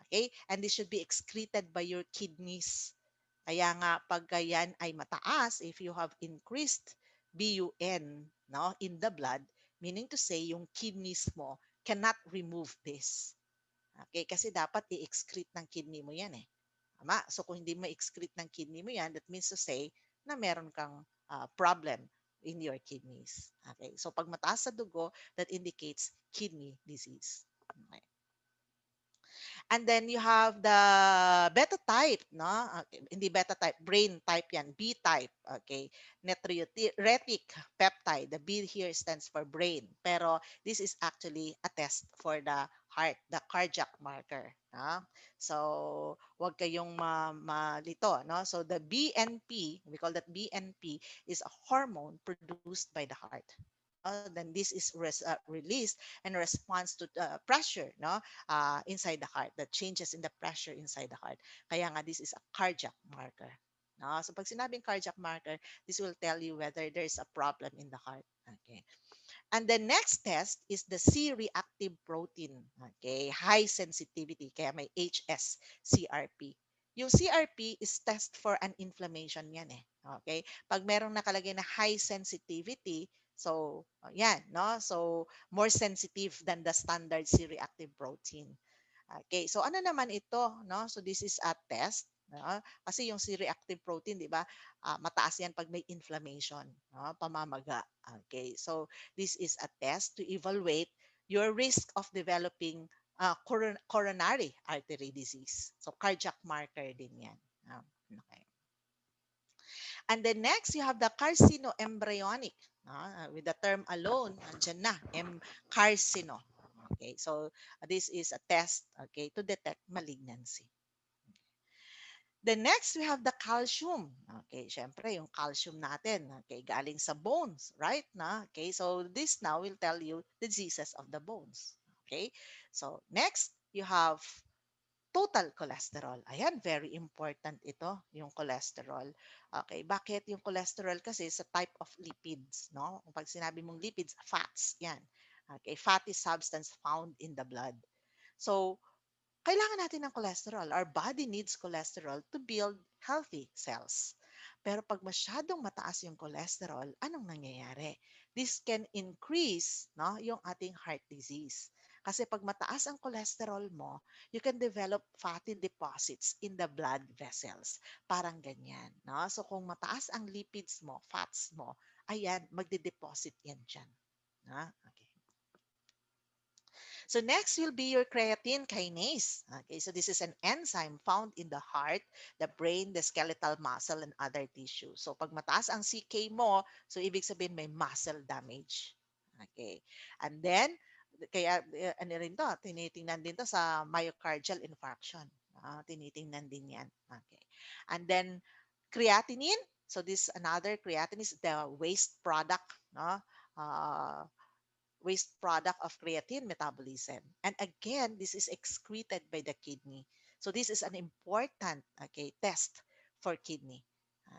Okay? And this should be excreted by your kidneys. Kaya nga pagka yan ay mataas, if you have increased BUN, no, in the blood, meaning to say yung kidneys mo cannot remove this. Okay? Kasi dapat i-excrete ng kidney mo yan eh. Tama? So kung hindi ma-excrete ng kidney mo yan, that means to say na meron kang problem in your kidneys. Okay? So pag mataas sa dugo, that indicates kidney disease. Okay. And then you have the beta type, no? Okay, hindi beta type, brain type yan, B type, okay? Natriuretic peptide, the B here stands for brain. Pero this is actually a test for the heart, the cardiac marker, no? So, wag kayong malito, no? So the BNP, we call that BNP, is a hormone produced by the heart. No? Then this is released in response to pressure, no? Inside the heart, the changes in the pressure inside the heart. Kaya nga, this is a cardiac marker. No? So pag sinabing cardiac marker, this will tell you whether there's a problem in the heart. Okay. And the next test is the C-reactive protein. Okay, high sensitivity, kaya may HS-CRP. Yung CRP is test for an inflammation yan eh. Okay? Pag merong nakalagay na high sensitivity, so yan, no? So more sensitive than the standard C-reactive protein. Okay, so ano naman ito, no? So this is a test, no? Kasi yung C-reactive protein, 'di ba? Mataas 'yan pag may inflammation, no? Pamamaga. Okay, so this is a test to evaluate your risk of developing coronary artery disease. So cardiac marker din 'yan. Okay. And then next, you have the carcinoembryonic. With the term alone, andyan na, carcino. Okay, so this is a test, okay, to detect malignancy. The next, we have the calcium. Okay, syempre, yung calcium natin, okay, galing sa bones, right? Okay, so this now will tell you the diseases of the bones. Okay, so next, you have total cholesterol. Ayan, very important ito, yung cholesterol. Okay, bakit yung cholesterol? Kasi sa type of lipids, no? Pag sinabi mong lipids, fats, yan. Okay, fatty substance found in the blood. So, kailangan natin ng cholesterol. Our body needs cholesterol to build healthy cells. Pero pag masyadong mataas yung cholesterol, anong nangyayari? This can increase, no, yung ating heart disease. Kasi pag mataas ang cholesterol mo, you can develop fatty deposits in the blood vessels. Parang ganyan. No? So kung mataas ang lipids mo, fats mo, ayan, magde-deposit yan dyan. No? Okay. So next will be your creatine kinase. Okay, so this is an enzyme found in the heart, the brain, the skeletal muscle, and other tissues. So pag mataas ang CK mo, so ibig sabihin may muscle damage. Okay. And then, kaya ano rin to, tinitingnan din to sa myocardial infarction. Tinitingnan din yan. Okay. And then, creatinine. So this another creatinine is the waste product, no? Uh, waste product of creatine metabolism. And again, this is excreted by the kidney. So this is an important, okay, test for kidney.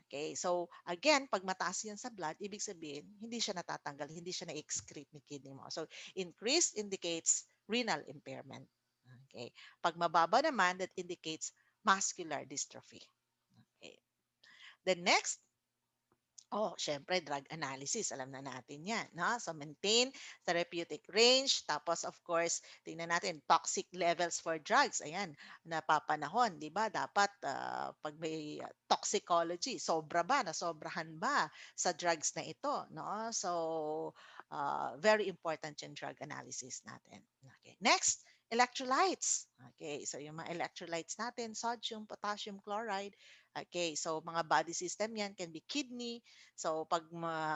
Okay, so again, pag mataas yan sa blood, ibig sabihin, hindi siya natatanggal, hindi siya na-excrete ni kidney mo. So increased indicates renal impairment. Okay, pag mababa naman, that indicates muscular dystrophy. Okay. The next, oh, syempre, drug analysis. Alam na natin yan. No? So, maintain therapeutic range. Tapos, of course, tingnan natin, toxic levels for drugs. Ayan, napapanahon. Di ba? Dapat, pag may toxicology, sobra ba? Nasobrahan ba sa drugs na ito? No? So, very important yung drug analysis natin. Okay. Next, electrolytes. Okay, so yung mga electrolytes natin, sodium, potassium chloride. Okay, so mga body system yan can be kidney. So pag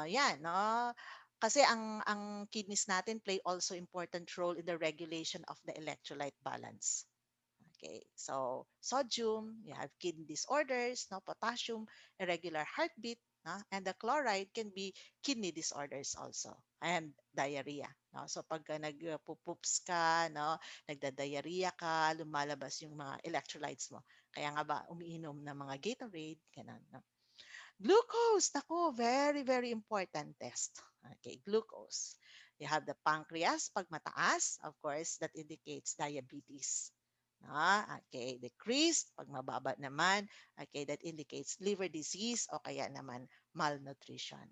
yan, no? Kasi ang kidneys natin play also important role in the regulation of the electrolyte balance. Okay, so sodium, you have kidney disorders, no? Potassium, irregular heartbeat, no? And the chloride can be kidney disorders also and diarrhea. No? So pagka nagpupoops ka, no? Nagda-diarrhea ka, lumalabas yung mga electrolytes mo. Kaya nga ba umiinom ng mga Gatorade, ganun, no? Glucose, nako, very, very important test. Okay, glucose. You have the pancreas, pag mataas, of course, that indicates diabetes. Okay, decreased, pag mababa naman, okay, that indicates liver disease o kaya naman malnutrition.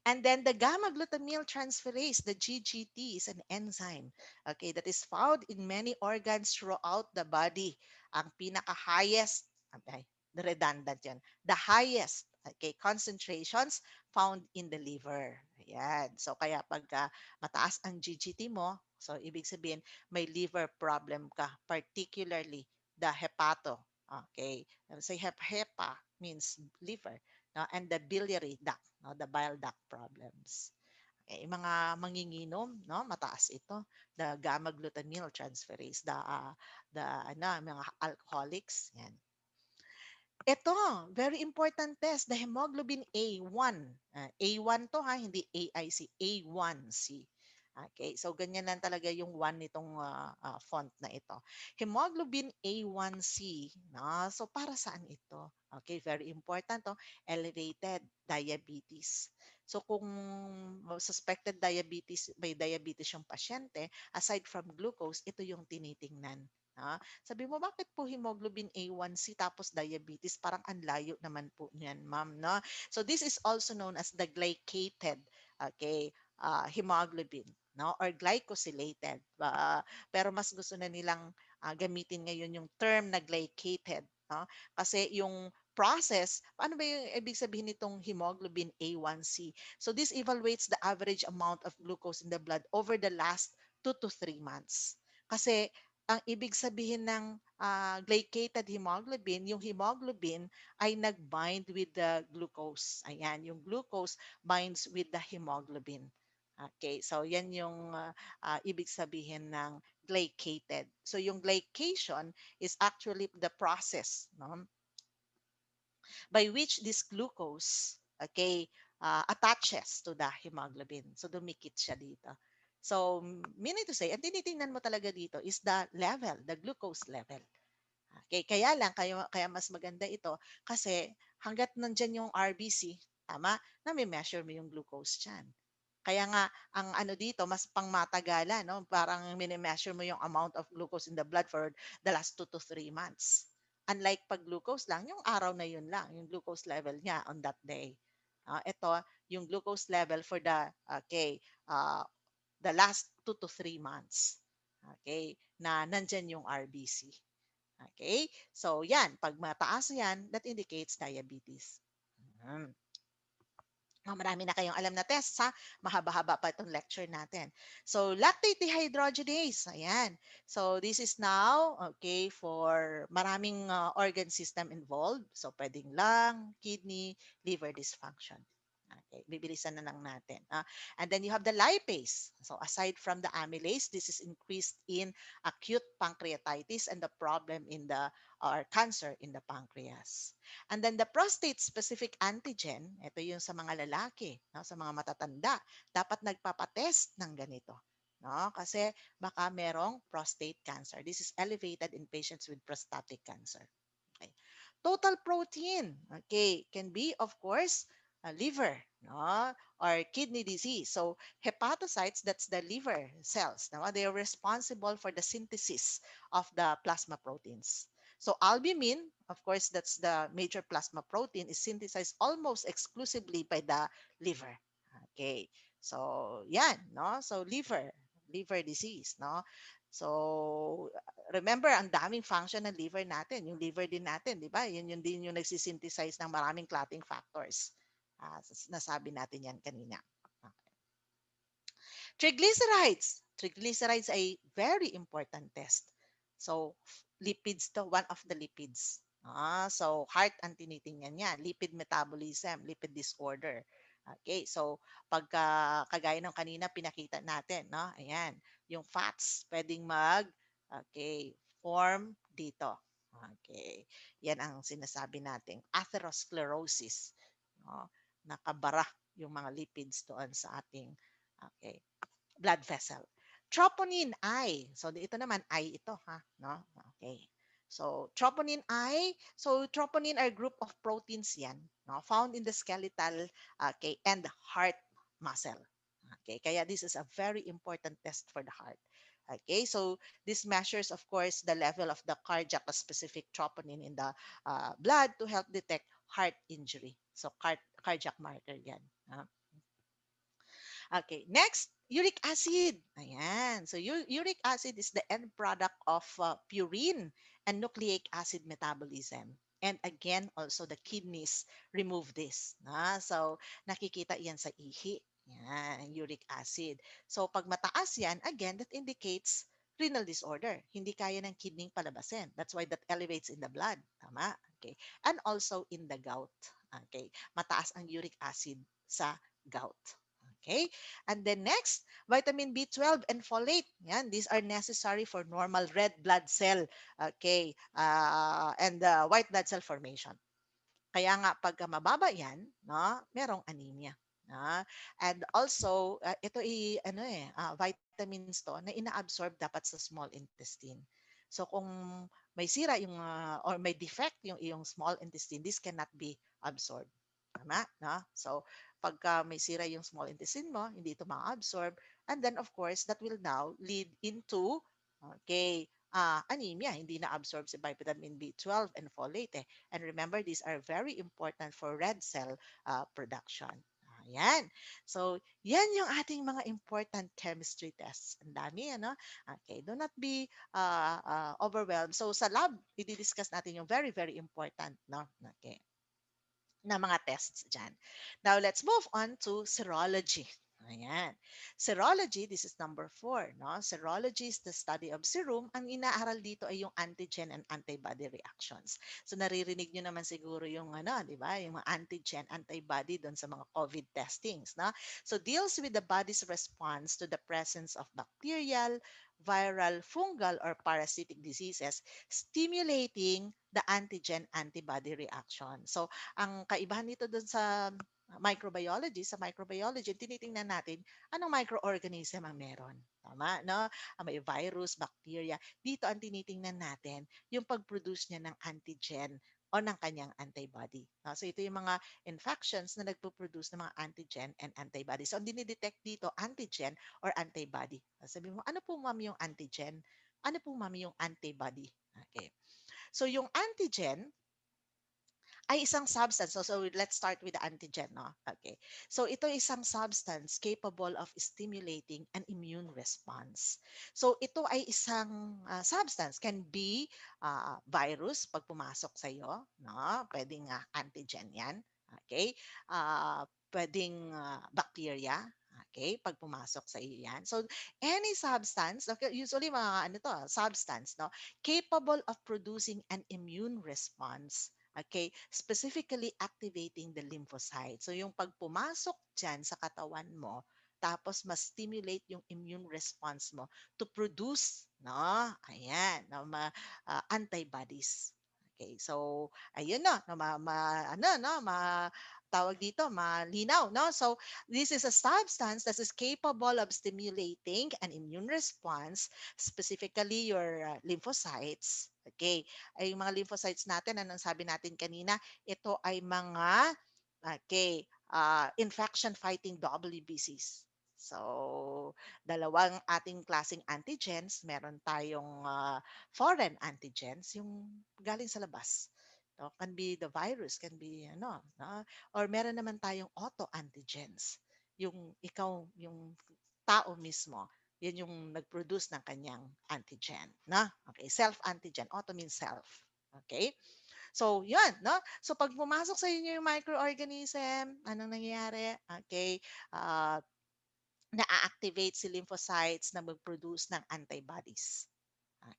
And then the gamma glutamyl transferase, the GGT, is an enzyme, okay, that is found in many organs throughout the body. Ang pinaka-highest, okay, the redundant yan, the highest, okay, concentrations found in the liver. Ayan. So kaya pagka mataas ang GGT mo, so ibig sabihin may liver problem ka, particularly the hepato. Okay. Say hepa means liver, no? And the biliary duct, no? The bile duct problems. Okay, mga manginginom, no? Mataas ito. The gamma glutamyl transferase, the mga alcoholics, yan. Ito, very important test, the hemoglobin A1. A1 to ha, hindi AIC, A1C. Okay, so ganyan lang talaga yung 1 nitong font na ito. Hemoglobin A1C, no? So para saan ito? Okay, very important to, elevated diabetes. So kung suspected diabetes, may diabetes yung pasyente, aside from glucose, ito yung tinitingnan. No? Sabi mo, bakit po hemoglobin A1C tapos diabetes? Parang ang layo naman po niyan, ma'am. No? So this is also known as the glycated, okay, hemoglobin, no? Or glycosylated. Pero mas gusto na nilang gamitin ngayon yung term na glycated. No? Kasi yung process, paano ba yung ibig sabihin nitong hemoglobin A1C? So this evaluates the average amount of glucose in the blood over the last 2 to 3 months. Kasi ang ibig sabihin ng glycated hemoglobin, yung hemoglobin ay nag-bind with the glucose. Ayan, yung glucose binds with the hemoglobin. Okay, so yan yung ibig sabihin ng glycated. So yung glycation is actually the process, no, by which this glucose, okay, attaches to the hemoglobin. So dumikit siya dito. So meaning to say, ang tinitingnan mo talaga dito is the level, the glucose level. Okay, kaya lang, kaya mas maganda ito kasi hanggat nandyan yung RBC, tama, na may measure mo yung glucose dyan. Kaya nga, ang ano dito, mas pangmatagalan, no? Parang mini-measure mo yung amount of glucose in the blood for the last 2 to 3 months. Unlike pag glucose lang, yung araw na yun lang, yung glucose level niya on that day. Ito, yung glucose level for the last 2 to 3 months. Okay, na nandyan yung RBC. Okay, so yan, pag mataas yan, that indicates diabetes. Hmm. Marami na kayong alam na test ha. Mahaba-haba pa itong lecture natin. So, lactate dehydrogenase. Ayan. So, this is now, okay, for maraming organ system involved. So, pwedeng lung, kidney, liver dysfunction. Okay, bibilisan na lang natin. And then you have the lipase. So aside from the amylase, this is increased in acute pancreatitis and the problem in the or cancer in the pancreas. And then the prostate-specific antigen, ito yung sa mga lalaki, no, sa mga matatanda, dapat nagpapatest ng ganito. No? Kasi baka merong prostate cancer. This is elevated in patients with prostatic cancer. Okay. Total protein, okay, can be, of course, liver, no, or kidney disease. So hepatocytes, that's the liver cells. No? They are responsible for the synthesis of the plasma proteins. So albumin, of course, that's the major plasma protein, is synthesized almost exclusively by the liver. Okay. So, yan, no? So liver disease, no? So, remember, ang daming function ng liver natin. Yung liver din natin, di ba? Yun din yung nagsisynthesize ng maraming clotting factors. Nasabi natin yan kanina. Triglycerides. Triglycerides ay very important test. So, lipids to, one of the lipids. So, heart ang tinitingnan niya. Lipid metabolism, lipid disorder. Okay, so kagaya ng kanina pinakita natin, no? Ayan, yung fats pwedeng okay, form dito. Okay, yan ang sinasabi nating atherosclerosis. No? Nakabara yung mga lipids doon sa ating okay, blood vessel. Troponin I. So ito naman I ito ha, no? Okay. So troponin I, so troponin are group of proteins yan, no? Found in the skeletal okay and heart muscle. Okay, kaya this is a very important test for the heart. Okay, so this measures, of course, the level of the cardiac specific troponin in the blood to help detect heart injury. So cardiac marker yan. Okay, next, uric acid. Ayan. So uric acid is the end product of purine and nucleic acid metabolism. And again, also the kidneys remove this. So nakikita yan sa ihi. Yan, uric acid. So pag mataas yan, again, that indicates renal disorder. Hindi kaya ng kidney palabasin. That's why that elevates in the blood. Tama? Okay. And also in the gout. Okay. Mataas ang uric acid sa gout. Okay? And then next, vitamin B12 and folate. Yan, these are necessary for normal red blood cell, okay, and white blood cell formation. Kaya nga pagka mababa yan, no, merong anemia. And also, ito vitamins to na inaabsorb dapat sa small intestine. So kung may sira yung or may defect yung iyong small intestine, this cannot be absorbed. Tama? No? So pagka may sira yung small intestine mo, hindi ito ma-absorb. And then of course, that will now lead into okay, anemia. Hindi na-absorb si vitamin B12 and folate. And remember, these are very important for red cell production. Ayan. So, yan yung ating mga important chemistry tests. Ang dami, ano? Okay, do not be overwhelmed. So, sa lab, i-discuss natin yung very, very important, no? Okay, na mga tests dyan. Now, let's move on to serology. Ayan. Serology, this is number 4. No? Serology is the study of serum. Ang inaaral dito ay yung antigen and antibody reactions. So naririnig nyo naman siguro yung di ba? Yung mga antigen, antibody doon sa mga COVID testings. No? So deals with the body's response to the presence of bacterial, viral, fungal, or parasitic diseases, stimulating the antigen-antibody reaction. So ang kaibahan nito doon sa microbiology, tinitingnan natin anong microorganism ang meron. Tama, no? May virus, bacteria. Dito ang tinitingnan natin yung pag-produce niya ng antigen o ng kanyang antibody. No? So ito yung mga infections na nagpo-produce ng mga antigen and antibody. So ang dinidetect dito, antigen or antibody. Sabi mo, ano po ma'am yung antigen? Ano po ma'am yung antibody? Okay. So yung antigen ay isang substance. So let's start with the antigen. No? Okay. So ito isang substance capable of stimulating an immune response. So ito ay isang substance. Can be virus pag pumasok sa iyo. No? Pwedeng antigen yan. Okay. Pwedeng bacteria. Okay, pag pumasok sa iyo yan. So, any substance, okay, usually mga substance, no, capable of producing an immune response Okay, specifically activating the lymphocyte. So yung pag pumasok dyan sa katawan mo, tapos ma-stimulate yung immune response mo to produce, no? Ayan, no, antibodies. Okay, so ayun no, ano no, tawag dito, malinaw, no? So this is a substance that is capable of stimulating an immune response, specifically your lymphocytes. Okay, ay yung mga lymphocytes natin, anong sabi natin kanina, ito ay mga infection fighting WBCs. So, dalawang ating klaseng antigens, meron tayong foreign antigens, yung galing sa labas. No, can be the virus, can be ano, no? Or meron naman tayong auto-antigens. Yung ikaw, yung tao mismo, yun yung nag-produce ng kanyang antigen, no? Okay, self-antigen, auto means self. Okay? So, yun, no? So, pag pumasok sa inyo yung microorganism, anong nangyayari? Okay, uh, na-activate si lymphocytes na mag-produce ng antibodies.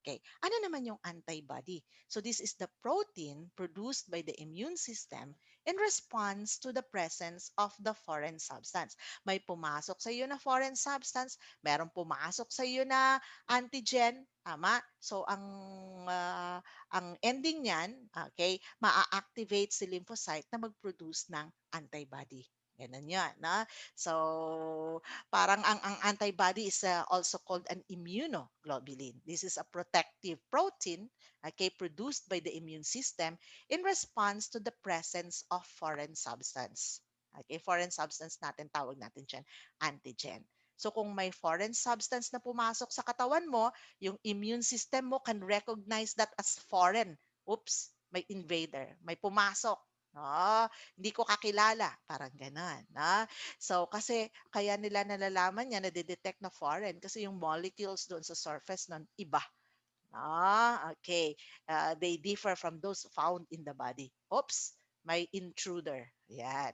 Okay. Ano naman yung antibody? So this is the protein produced by the immune system in response to the presence of the foreign substance. May pumasok sa iyo na foreign substance, merong pumasok sa iyo na antigen, tama? So ang ending niyan, okay, maa-activate si lymphocyte na mag-produce ng antibody. Ganun yan, na? So, parang ang antibody is also called an immunoglobulin. This is a protective protein, okay, produced by the immune system in response to the presence of foreign substance. Okay, foreign substance natin, tawag natin dyan, antigen. So kung may foreign substance na pumasok sa katawan mo, yung immune system mo can recognize that as foreign. Oops, may invader, may pumasok. No, hindi ko kakilala, parang ganon. No? So, kasi kaya nila nalalaman niya, nade-detect na foreign kasi yung molecules doon sa surface nun, iba. Okay. They differ from those found in the body. Oops, may intruder. Yan.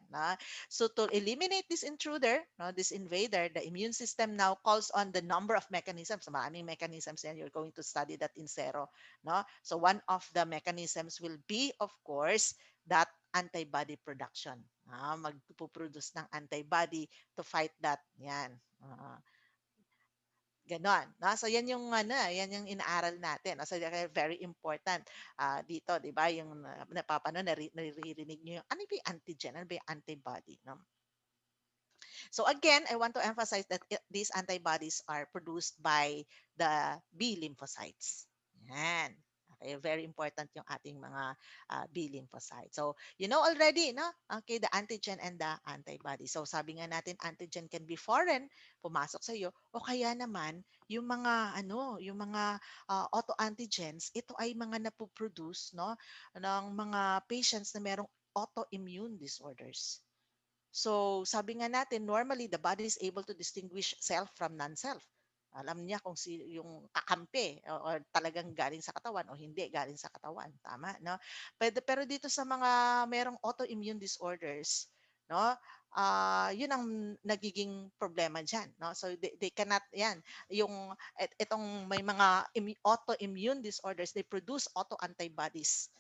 So to eliminate this intruder, no, this invader, the immune system now calls on the number of mechanisms. Maraming mechanisms yan. You're going to study that in Zero. No? So one of the mechanisms will be, of course, that antibody production. Magpuproduce ng antibody to fight that. Yan. Ganon. No? So yan yung ano, yan yung inaaral natin. So very important dito, 'di ba? Yung napapano naririnig niyo yung ano ba yung antigen, ano ba yung antibody, no? So again, I want to emphasize that these antibodies are produced by the B lymphocytes. Yan. Okay, very important yung ating mga B lymphocytes. So, you know already, no? Okay, the antigen and the antibody. So, sabi nga natin, antigen can be foreign, pumasok sa iyo, o kaya naman, yung mga, ano, yung mga autoantigens, ito ay mga napoproduce, no? Ng mga patients na merong autoimmune disorders. So, sabi nga natin, normally the body is able to distinguish self from non-self. Alam niya kung si yung kakampi or talagang galing sa katawan o hindi galing sa katawan, tama, no? Pero dito sa mga merong autoimmune disorders, no? 'Yun ang nagiging problema diyan, no? So they cannot 'yan, yung itong may mga autoimmune disorders, they produce autoantibodies.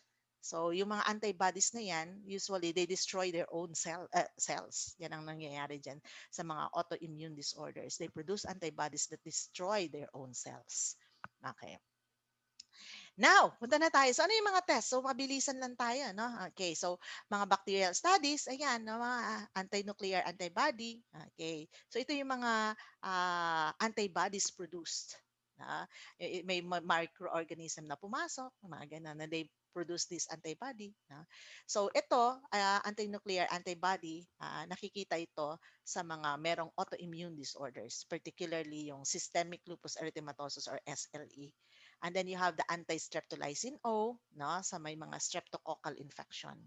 So, yung mga antibodies na yan, usually they destroy their own cells. Yan ang nangyayari dyan sa mga autoimmune disorders. They produce antibodies that destroy their own cells. Okay. Now, punta na tayo. So, ano yung mga test? So, mabilisan lang tayo, no? Okay, so, mga bacterial studies, ayan, no, mga anti-nuclear antibody. Okay, so ito yung mga antibodies produced. May microorganism na pumasok, mga ganun, na they produce this antibody. So, ito, anti-nuclear antibody, nakikita ito sa mga merong autoimmune disorders, particularly yung systemic lupus erythematosus or SLE. And then you have the anti-streptolysin O, no, sa may mga streptococcal infection.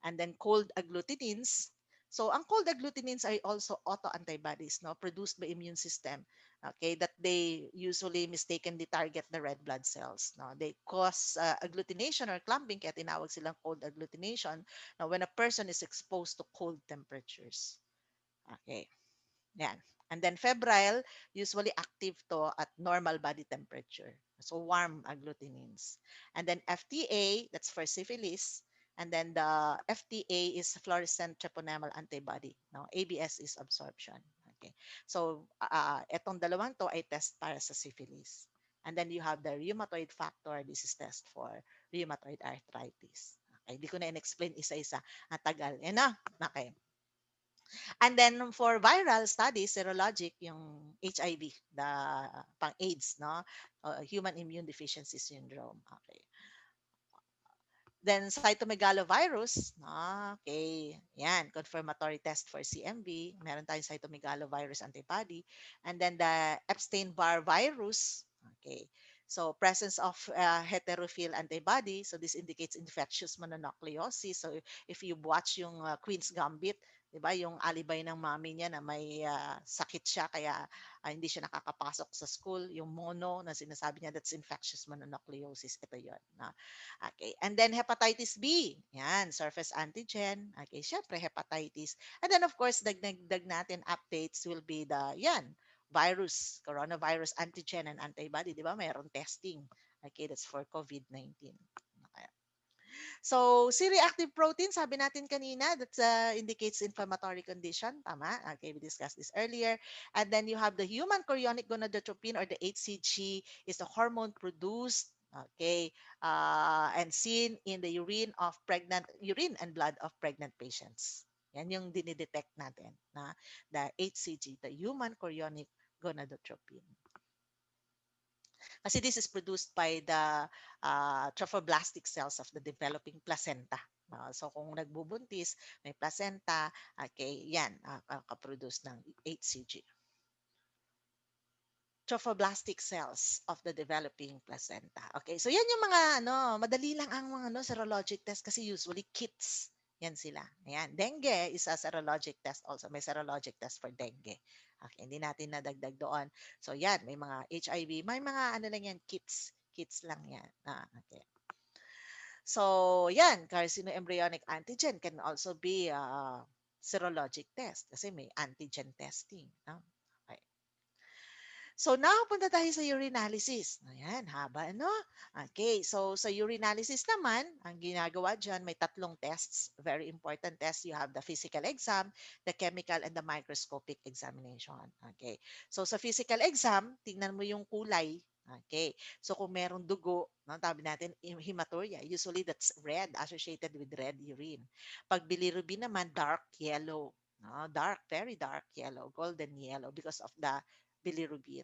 And then cold agglutinins. So ang cold agglutinins are also autoantibodies, no, produced by immune system. Okay, that they usually mistakenly target the red blood cells. No, they cause agglutination or clumping, kaya tinawag silang cold agglutination. Now, when a person is exposed to cold temperatures. Okay. Yan. And then febrile, usually active to at normal body temperature. So warm agglutinins. And then FTA, that's for syphilis. And then the FTA is fluorescent treponemal antibody. No, ABS is absorption. Okay. So etong dalawang to ay test para sa syphilis. And then you have the rheumatoid factor. This is test for rheumatoid arthritis. Okay, di ko na in-explain isa-isa. Ang tagal. Yan na. Okay. And then for viral studies, serologic, yung HIV, the pang-AIDS, no? Human immune deficiency syndrome. Okay. Then cytomegalovirus, okay, yan, confirmatory test for CMV. Meron tayong cytomegalovirus antibody. And then the Epstein-Barr virus, okay. So presence of heterophil antibody. So this indicates infectious mononucleosis. So if you watch yung Queen's Gambit, 'di ba, yung alibay ng mami niya na may sakit siya kaya hindi siya nakakapasok sa school, yung mono na sinasabi niya, that's infectious mononucleosis. Ito 'yon. Okay. And then hepatitis B. Yan, surface antigen. Okay, syempre hepatitis. And then of course, dagdag natin updates will be the, yan, virus, coronavirus antigen and antibody. Di ba? Mayroon testing. Okay, that's for COVID-19. Okay. So, C-reactive protein, sabi natin kanina, that indicates inflammatory condition. Tama? Okay, we discussed this earlier. And then you have the human chorionic gonadotropin, or the HCG, is the hormone produced, okay, and seen in the urine and blood of pregnant patients. Yan yung dinidetect natin na the HCG, the human chorionic gonadotropin. Kasi this is produced by the trophoblastic cells of the developing placenta. So kung nagbubuntis, may placenta, okay, yan, kaproduce ng HCG. Trophoblastic cells of the developing placenta. Okay, so yan yung mga madali lang ang mga serologic test kasi usually kits. Yan sila. Ayan, dengue is a serologic test also. May serologic test for dengue. Okay, hindi natin nadagdag doon. So yan, may mga HIV, may mga lang yan, kits. Kits lang yan. Okay. So yan, carcinoembryonic antigen can also be a serologic test kasi may antigen testing. No? Okay. So now, punta tayo sa urinalysis. Ayan, haba, no? Okay, so sa urinalysis naman, ang ginagawa dyan, may tatlong tests. Very important tests. You have the physical exam, the chemical, and the microscopic examination. Okay, so sa physical exam, tingnan mo yung kulay. Okay, so kung merong dugo, tabi natin hematuria, usually that's red, associated with red urine. Pag bilirubin naman, dark yellow. No? Dark, very dark yellow, golden yellow because of the bilirubin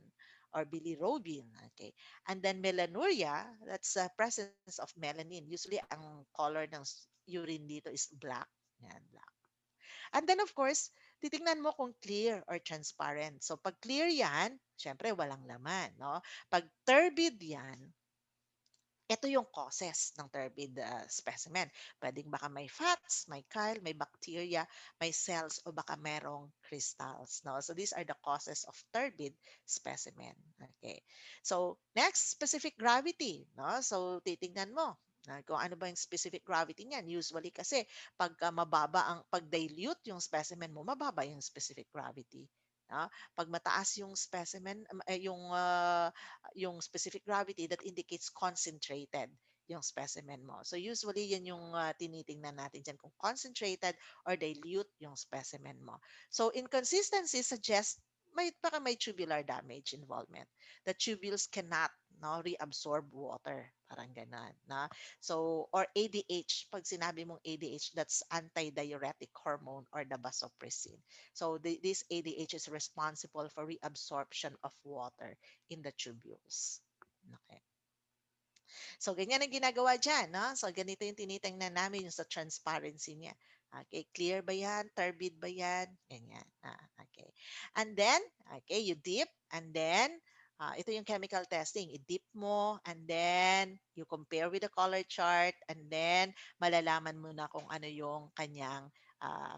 or bilirubin. Okay. And then melanuria, that's the presence of melanin. Usually, ang color ng urine dito is black. Yan, black. And then, of course, titingnan mo kung clear or transparent. So, pag clear yan, syempre, walang laman. No? Pag turbid yan, ito yung causes ng turbid specimen. Pwedeng baka may fats, may chyle, may bacteria, may cells, o baka merong crystals. No? So these are the causes of turbid specimen. Okay. So next, specific gravity. No? So titingnan mo kung ano ba yung specific gravity niyan. Usually kasi pagka mababa ang pag-dilute yung specimen mo, mababa yung specific gravity. No? Pag mataas yung specimen, yung specific gravity, that indicates concentrated yung specimen mo. So usually yan yung tinitingnan natin dyan, kung concentrated or dilute yung specimen mo. So inconsistency suggests baka may tubular damage involvement. The tubules cannot reabsorb water. Parang ganon. No? So, or ADH, pag sinabi mong ADH, that's antidiuretic hormone or the vasopressin. So this ADH is responsible for reabsorption of water in the tubules. Okay. So, ganyan ang ginagawa dyan. No? So, ganito yung tinitingnan namin yung sa transparency niya. Okay, clear ba yan? Turbid ba yan? Ganyan. Okay. And then, okay, you dip. And then, ito yung chemical testing. I-dip mo. And then, you compare with the color chart. And then, malalaman mo na kung ano yung kanyang, uh,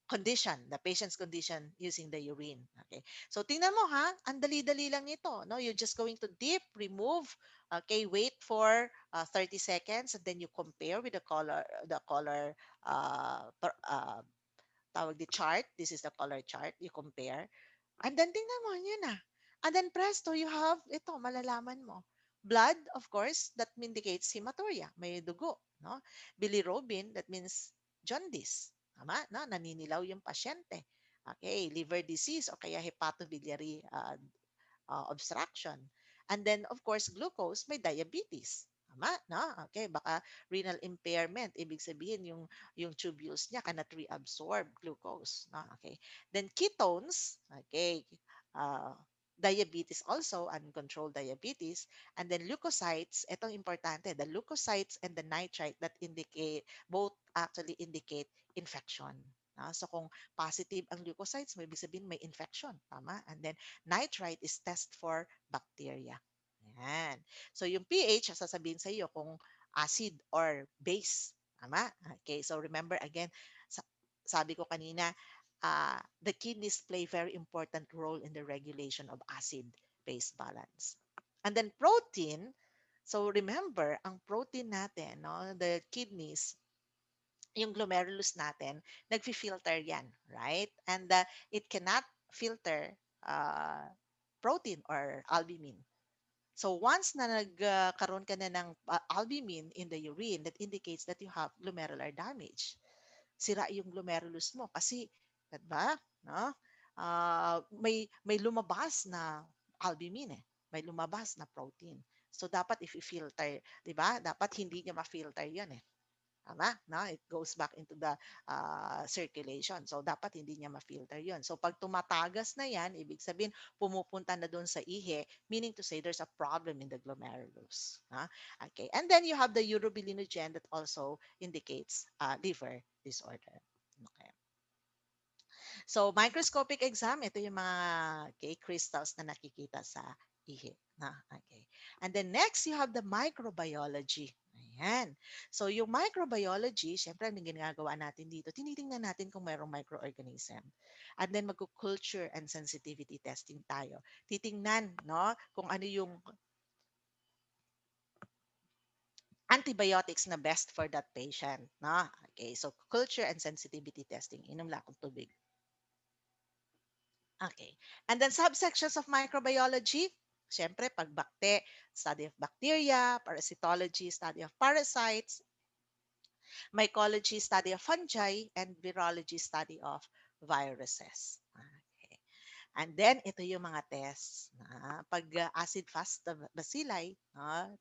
condition, the patient's condition using the urine. Okay. So tingnan mo ha, ang dali-dali lang nito, no? You're just going to dip, remove, okay, wait for 30 seconds and then you compare with the color tawag di chart. This is the color chart. You compare. And then tingnan mo yun na. And then presto, you have ito, malalaman mo. Blood, of course, that indicates hematuria, may dugo. no? Bilirubin, that means jaundice. Tama, no? Naninilaw yung pasyente. Okay, liver disease o kaya hepatobiliary obstruction. And then, of course, glucose, may diabetes. Tama, no? Okay, baka renal impairment. Ibig sabihin, yung tubules niya cannot reabsorb glucose. No? Okay. Then, ketones, okay, uh, diabetes also, uncontrolled diabetes. And then, leukocytes, itong importante, the leukocytes and the nitrite that indicate, both actually indicate infection. So, kung positive ang leukocytes, may ibig sabihin may infection. Tama? And then, nitrite is test for bacteria. Yan. So, yung pH, sasabihin sa iyo kung acid or base. Tama? Okay. So, remember again, sabi ko kanina, the kidneys play very important role in the regulation of acid-base balance. And then protein, so remember, ang protein natin, no, the kidneys, yung glomerulus natin, nagfi-filter yan, right? And it cannot filter uh, protein or albumin. So once na nagkaroon ka na ng albumin in the urine, that indicates that you have glomerular damage. Sira yung glomerulus mo kasi, 'di ba? No? May lumabas na albumin eh. May lumabas na protein. So dapat if i-filter, 'di ba? Dapat hindi niya ma-filter 'yan eh. Tama? No? It goes back into the circulation. So, dapat hindi niya ma-filter yun. So, pag tumatagas na yan, ibig sabihin, pumupunta na doon sa ihe, meaning to say there's a problem in the glomerulus. Okay. And then you have the urobilinogen that also indicates liver disorder. Okay. So, microscopic exam, ito yung mga crystals na nakikita sa ihi. Okay. And then next, you have the microbiology. Ayan. So, yung microbiology, syempre, ang ginagawa natin dito, tinitingnan natin kung mayroong microorganism. And then, mag-culture and sensitivity testing tayo. Titingnan, no, kung ano yung antibiotics na best for that patient. No? Okay. So, culture and sensitivity testing. Inom lang akong tubig. Okay. And then subsections of microbiology, siyempre, pagbakte, study of bacteria, parasitology, study of parasites, mycology, study of fungi, and virology, study of viruses. Okay. And then, ito yung mga tests. Pag acid-fast bacilli,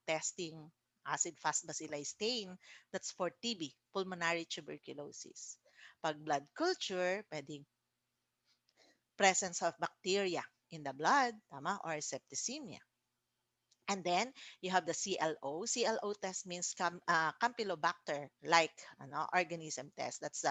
testing acid-fast bacilli stain, that's for TB, pulmonary tuberculosis. Pag blood culture, pwedeng presence of bacteria in the blood, tama, or septicemia. And then you have the CLO. CLO test means Campylobacter like organism test. That's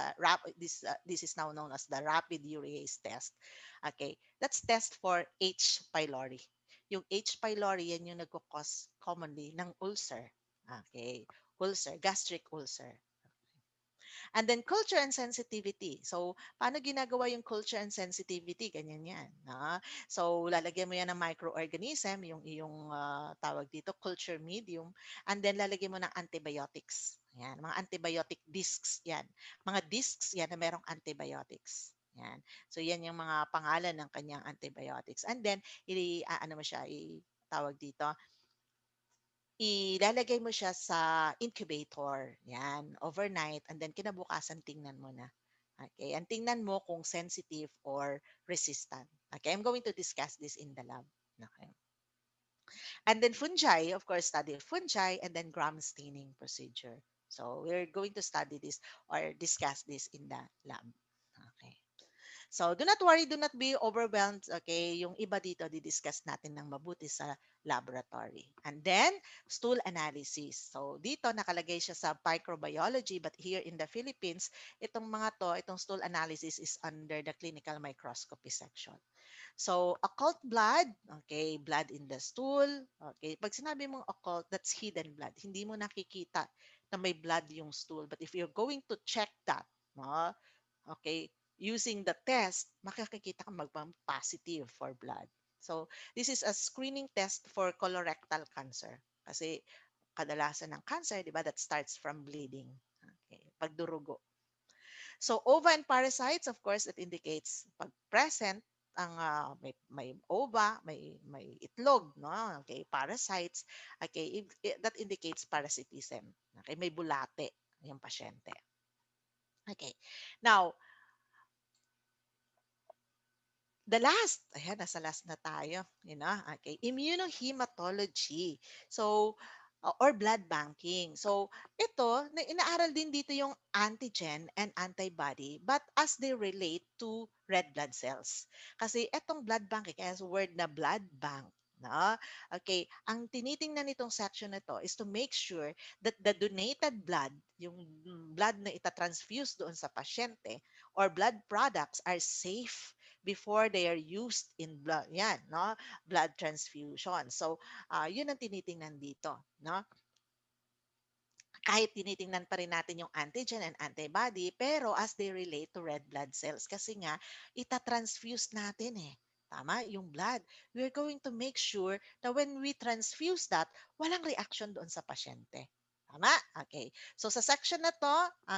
this is now known as the rapid urease test. Okay, that's test for H. pylori. Yung H. pylori yan yung nagko-cause commonly ng ulcer. Okay, ulcer, gastric ulcer. And then culture and sensitivity. So, paano ginagawa yung culture and sensitivity? Ganyan yan. So, lalagyan mo yan ng microorganism, yung iyong tawag dito, culture medium, and then lalagyan mo ng antibiotics. Yan, mga antibiotic discs yan. Mga discs yan na merong antibiotics. Yan. So, yan yung mga pangalan ng kanyang antibiotics. And then, ano mo siya, tawag dito, ilalagay mo siya sa incubator, yan, overnight, and then kinabukasan tingnan mo na. Okay, and tingnan mo kung sensitive or resistant. Okay, I'm going to discuss this in the lab. Okay. And then fungi, of course, study of fungi, and then gram staining procedure. So we're going to study this or discuss this in the lab. Okay. So, do not worry, do not be overwhelmed. Okay, yung iba dito, didiscuss natin ng mabuti sa laboratory. And then, stool analysis. So, dito nakalagay siya sa microbiology, but here in the Philippines, itong mga to, itong stool analysis is under the clinical microscopy section. So, occult blood, okay, blood in the stool. Okay, pag sinabi mong occult, that's hidden blood. Hindi mo nakikita na may blood yung stool. But if you're going to check that, no, okay, using the test, makikita ka positive for blood. So, this is a screening test for colorectal cancer. Kasi kadalasan ng cancer, di ba, that starts from bleeding. Okay, pagdurugo. So, ova and parasites, of course, that indicates pag present, ang may ova, may itlog, no? Okay, parasites. Okay, that indicates parasitism. Okay, may bulate yung pasyente. Okay. Now, the last, ayan, nasa last na tayo, okay, immunohematology. So, or blood banking. So, ito, inaaral din dito yung antigen and antibody, but as they relate to red blood cells. Kasi itong blood banking, kaya sa word na blood bank, no? Okay, ang tinitingnan nitong section na to is to make sure that the donated blood, yung blood na itatransfuse doon sa pasyente, or blood products are safe before they are used in blood. Yan, no? Blood transfusion. So, yun ang tinitingnan dito, no? Kahit tinitingnan pa rin natin yung antigen and antibody, pero as they relate to red blood cells, kasi nga, itatransfuse natin eh. Tama? Yung blood. We're going to make sure na when we transfuse that, walang reaction doon sa pasyente. Tama? Okay. So sa section na to,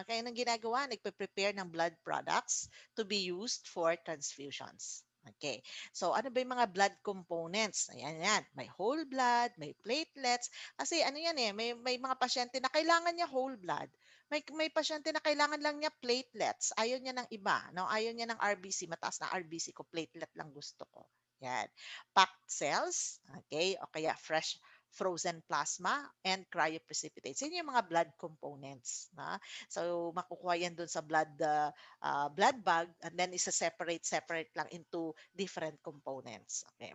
kaya nang ginagawa, nagpe-prepare ng blood products to be used for transfusions. Okay. So ano ba yung mga blood components? Ayan yan. May whole blood, may platelets, kasi ano yan eh, may mga pasyente na kailangan niya whole blood. May pasyente na kailangan lang niya platelets. Ayaw niya ng iba, no? Ayaw niya ng RBC, mataas na RBC ko, platelet lang gusto ko. Yan. Packed cells, okay? O kaya fresh frozen plasma and cryoprecipitates. Yan yung mga blood components. Na? So, makukuha yan dun sa blood bag, and then separate lang into different components. Okay.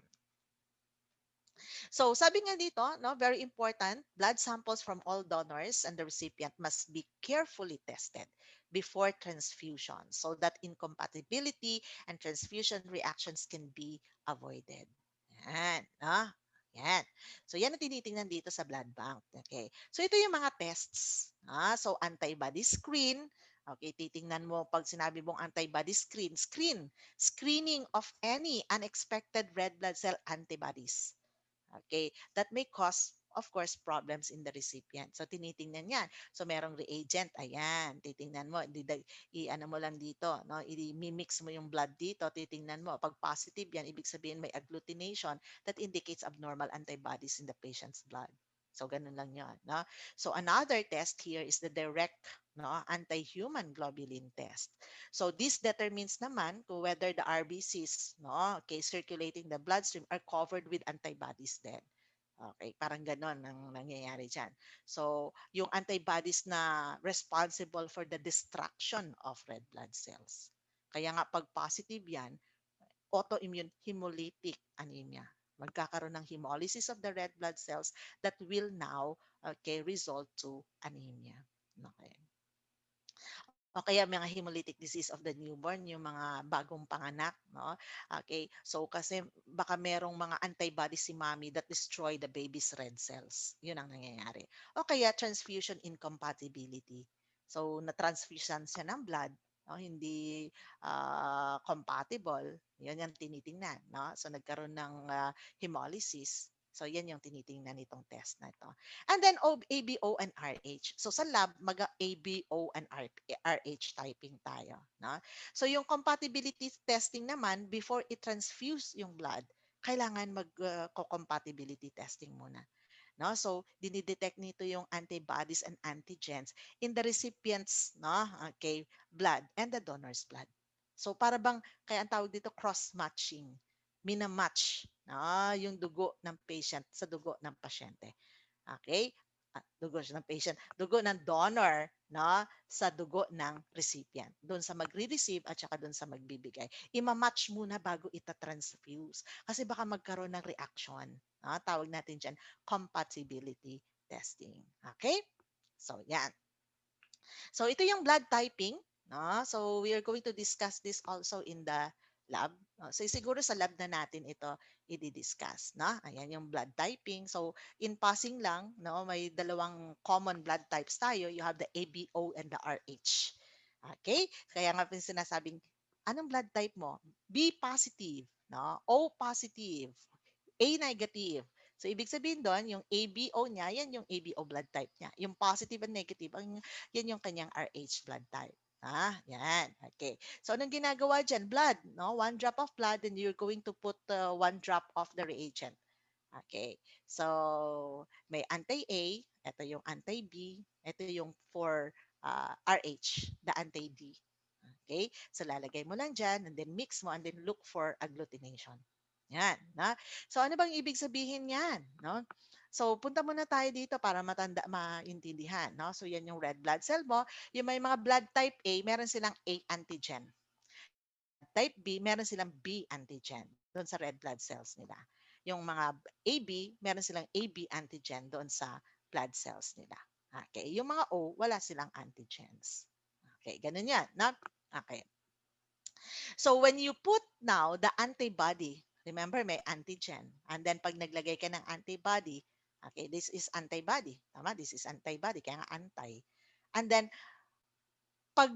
So sabi nga dito, no, very important, blood samples from all donors and the recipient must be carefully tested before transfusion so that incompatibility and transfusion reactions can be avoided. Yan, no? Yan. So yan ang tinitingnan dito sa blood bank. Okay. So ito yung mga tests. So antibody screen. Okay, titingnan mo pag sinabi mong antibody screening of any unexpected red blood cell antibodies. Okay, that may cause, of course, problems in the recipient. So, tinitingnan yan. So, merong reagent. Ayan, titingnan mo. I-ano mo lang dito. No? I-mix mo yung blood dito. Titingnan mo. Pag positive yan, ibig sabihin may agglutination that indicates abnormal antibodies in the patient's blood. So, ganun lang yun. No? So, another test here is the direct anti-human globulin test. So, this determines naman kung whether the RBCs, okay, circulating the bloodstream are covered with antibodies then. Okay, parang ganon ang nangyayari dyan. So, yung antibodies na responsible for the destruction of red blood cells. Kaya nga pag positive yan, autoimmune hemolytic anemia. Magkakaroon ng hemolysis of the red blood cells that will now, okay, result to anemia. Okay. O kaya mga hemolytic disease of the newborn, yung mga bagong panganak, no? Okay, so kasi baka merong mga antibodies si mommy that destroy the baby's red cells. Yun ang nangyayari. O kaya transfusion incompatibility. So na-transfusion siya ng blood, no? Hindi compatible. Yun yung tinitingnan, no? So nagkaroon ng hemolysis. So yan yung tinitingnan nitong test na ito. And then ABO and RH. So sa lab, mag-ABO and RH typing tayo. No? So yung compatibility testing naman, before i-transfuse yung blood, kailangan mag-compatibility testing muna. No? So dinidetect nito yung antibodies and antigens in the recipient's okay, blood and the donor's blood. So para bang, kaya ang tawag dito cross-matching. Minamatch yung dugo ng patient sa dugo ng pasyente. Okay? Dugo ng patient, dugo ng donor, sa dugo ng recipient. Doon sa magre-receive at saka doon sa magbibigay. Ima-match muna bago ita-transfuse. Kasi baka magkaroon ng reaction. Tawag natin dyan, compatibility testing. Okay? So, yan. So, ito yung blood typing. So, we are going to discuss this also in the lab. So, siguro sa lab na natin ito i-discuss. Ayan yung blood typing. So, in passing lang, may dalawang common blood types tayo. You have the ABO and the RH. Okay? Kaya nga sinasabing, anong blood type mo? B positive, O positive, A negative. So, ibig sabihin doon, yung ABO niya, yan yung ABO blood type niya. Yung positive and negative, yan yung kanyang RH blood type. Yan. Okay. So, anong ginagawa dyan? Blood, no? One drop of blood, and you're going to put one drop of the reagent. Okay. So, may anti-A, ito yung anti-B, ito yung for RH, the anti-D. Okay? So, lalagay mo lang dyan, and then mix mo, and then look for agglutination. Yan. Na? So, ano bang ibig sabihin yan? No? So, punta muna tayo dito para maintindihan. No? So, yan yung red blood cell mo. Yung may mga blood type A, meron silang A antigen. Yung mga blood type B, meron silang B antigen doon sa red blood cells nila. Yung mga AB, meron silang AB antigen doon sa blood cells nila. Okay. Yung mga O, wala silang antigens. Okay, ganun yan. No? Okay. So when you put now the antibody, remember may antigen. And then pag naglagay ka ng antibody, okay, this is antibody. Tama? This is antibody. Kaya nga anti. And then pag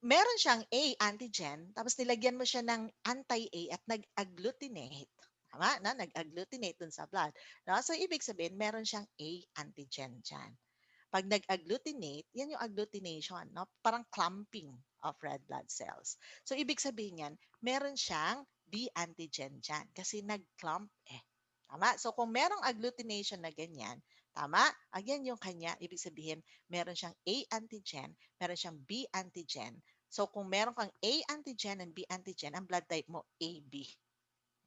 meron siyang A antigen, tapos nilagyan mo siya ng anti-A at nag-agglutinate. Tama? Na? Nag-agglutinate dun sa blood. No? So ibig sabihin, meron siyang A antigen dyan. Pag nag-agglutinate, yan yung agglutination, no? Parang clumping of red blood cells. So, ibig sabihin yan, meron siyang B antigen dyan kasi nag-clump eh. Tama? So, kung merong agglutination na ganyan, tama? Again, yung kanya, ibig sabihin, meron siyang A antigen, meron siyang B antigen. So, kung meron kang A antigen and B antigen, ang blood type mo, AB.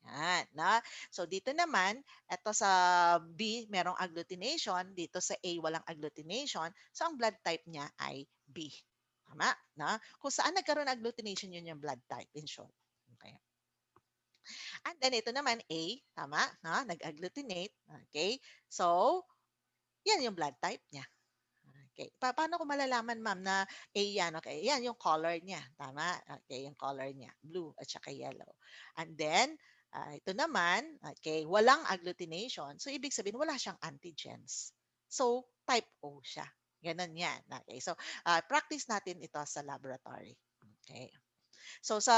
Yan, na. So dito naman, ito sa B merong agglutination, dito sa A walang agglutination. So ang blood type niya ay B. Tama, na? Kung saan nagkaroon ng agglutination, yun yung blood type in short. Okay. And then ito naman A, tama, na? Nag-agglutinate. Okay. So, yan yung blood type niya. Okay. Paano ko malalaman, ma'am, na A yan? Okay. Yan yung color niya. Tama? Okay. Yung color niya. Blue at saka yellow. And then, ito naman, okay, walang agglutination. So, ibig sabihin, wala siyang antigens. So, type O siya. Ganun yan. Okay. So, practice natin ito sa laboratory. Okay. So sa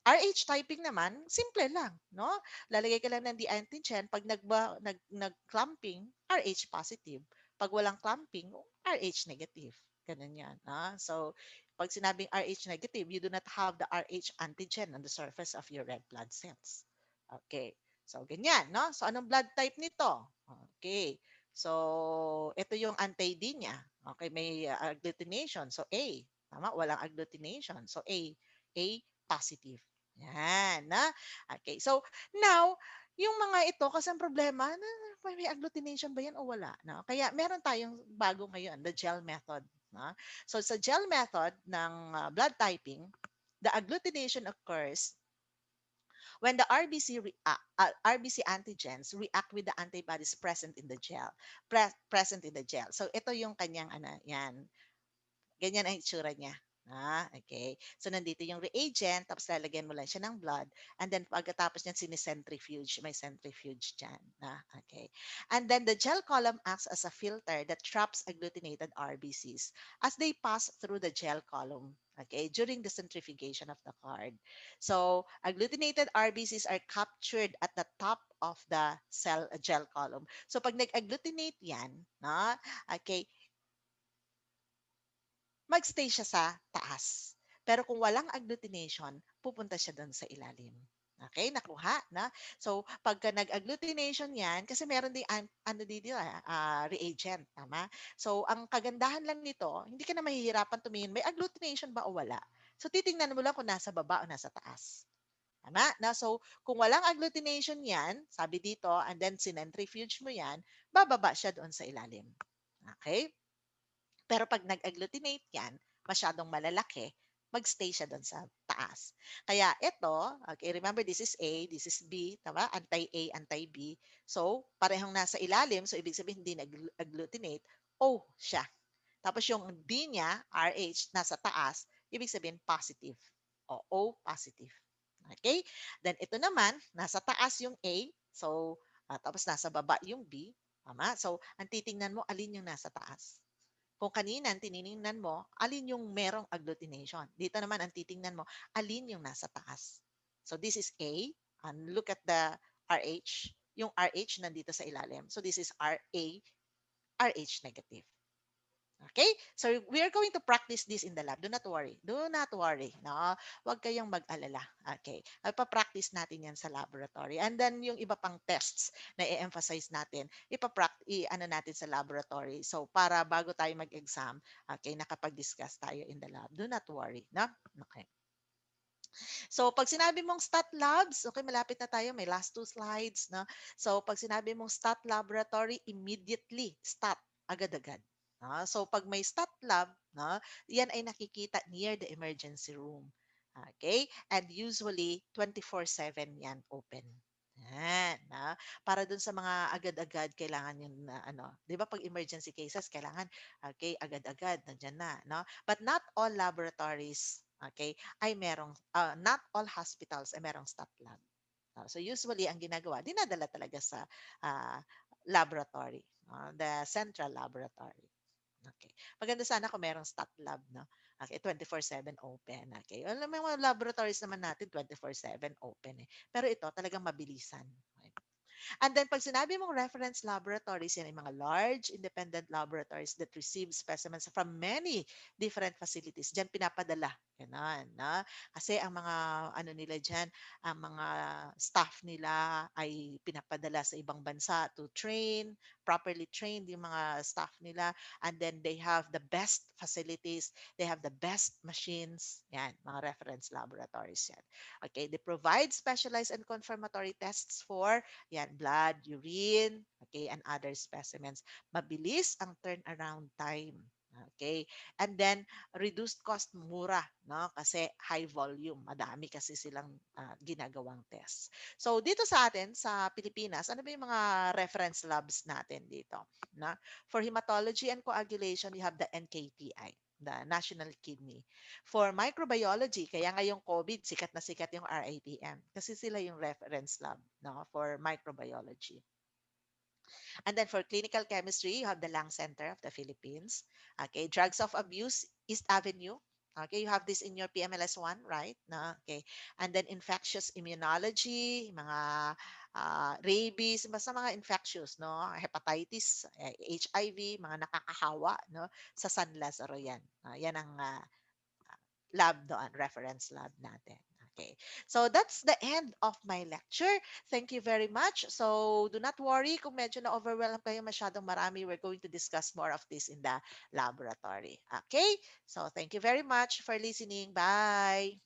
RH typing naman, simple lang, no? Lalagay ka lang ng D antigen pag nag-clumping, RH positive. Pag walang clumping, RH negative. Ganun 'yan, So pag sinabing RH negative, you do not have the RH antigen on the surface of your red blood cells. Okay. So ganyan, no? So anong blood type nito? Okay. So ito yung anti-D niya. Okay, may agglutination. So A. Tama? Walang agglutination. So A positive. Yan, na? Okay. So, now, yung mga ito, kasi ang problema, may agglutination ba yan o wala? No? Kaya meron tayong bago ngayon, the gel method. No? So, sa gel method ng blood typing, the agglutination occurs when the RBC antigens react with the antibodies present in the gel. Present in the gel. So, ito yung kanyang, yan, ganyan ang itsura niya. Okay. So, nandito yung reagent, tapos lalagyan mo lang siya ng blood, and then pagkatapos niyan, sinicentrifuge. May centrifuge dyan. Okay. And then the gel column acts as a filter that traps agglutinated RBCs as they pass through the gel column. Okay, during the centrifugation of the card. So, agglutinated RBCs are captured at the top of the cell gel column. So, pag nag-agglutinate yan, okay, magstay siya sa taas. Pero kung walang agglutination, pupunta siya doon sa ilalim. Okay, nakuha na. So, pagka nag-agglutination 'yan, kasi meron ding ano dito, reagent, tama? So, ang kagandahan lang nito, hindi ka na mahihirapan tumingin, may agglutination ba o wala? So, titingnan mo lang kung nasa baba o nasa taas. Tama? Na, so, kung walang agglutination 'yan, sabi dito, and then sinentrifuge mo 'yan, bababa siya doon sa ilalim. Okay? Pero pag nag-agglutinate yan, masyadong malalaki, magstay siya doon sa taas. Kaya ito, okay, remember this is A, this is B, tama? Anti-A, anti-B. So, parehong nasa ilalim, so ibig sabihin hindi nag-agglutinate, O siya. Tapos yung D niya, RH, nasa taas, ibig sabihin positive. O positive. Okay? Then ito naman, nasa taas yung A, so, tapos nasa baba yung B, tama? So, ang titingnan mo, alin yung nasa taas? Kung kanina tiningnan mo, alin yung merong agglutination. Dito naman ang titingnan mo, alin yung nasa taas. So this is A, and look at the RH. Yung RH nandito sa ilalim. So this is RA, RH negative. Okay? So we are going to practice this in the lab. Do not worry. Do not worry. No? Huwag kayong mag-alala. Okay? Ipapractice natin yan sa laboratory. And then yung iba pang tests na i-emphasize natin, ano natin sa laboratory. So para bago tayo mag-exam, okay, nakapag-discuss tayo in the lab. Do not worry. No? Okay. So, pag sinabi mong stat labs, okay, malapit na tayo, may last two slides, no? So, pag sinabi mong stat laboratory, immediately, stat, agad-agad. No? So, pag may stat lab, no, yan ay nakikita near the emergency room. Okay? And usually, 24/7 yan open. Yan, no? Para dun sa mga agad-agad, kailangan yun na, ano, di ba pag emergency cases, kailangan, okay, agad-agad, nandyan na, no? But not all laboratories, okay, ay merong, not all hospitals ay merong stat lab. So usually, ang ginagawa, dinadala talaga sa uh, laboratory, the central laboratory. Okay. Maganda sana kung merong stat lab, no? Okay, 24/7 open. Okay. Alam mo, mga laboratories naman natin 24/7 open eh. Pero ito talagang mabilisan. Okay. And then pag sinabi mong reference laboratories, yan ay mga large independent laboratories that receive specimens from many different facilities. Diyan pinapadala. Ganon, no? Kasi ang mga ano nila diyan, ang mga staff nila ay pinapadala sa ibang bansa to train, properly trained yung mga staff nila, and then they have the best facilities, they have the best machines. Yan, mga reference laboratories yan. Okay, they provide specialized and confirmatory tests for yan, blood, urine, okay, and other specimens. Mabilis ang turnaround time. Okay? And then, reduced cost, mura, no? Kasi high volume, madami kasi silang ginagawang tests. So, dito sa atin, sa Pilipinas, ano ba yung mga reference labs natin dito? Na? For hematology and coagulation, you have the NKTI, the National Kidney. For microbiology, kaya ngayong COVID, sikat na sikat yung RITM kasi sila yung reference lab, no, for microbiology. And then for clinical chemistry, you have the Lung Center of the Philippines. Okay, drugs of abuse, East Avenue. Okay, you have this in your PMLS1, right? No? Okay. And then infectious immunology, mga rabies, basta mga infectious, no? Hepatitis, HIV, mga nakakahawa, no? Sa San Lazaro yan. Yan ang lab doon, reference lab natin. Okay. So that's the end of my lecture. Thank you very much. So do not worry kung medyo na-overwhelm kayo masyadong marami. We're going to discuss more of this in the laboratory. Okay? So thank you very much for listening. Bye.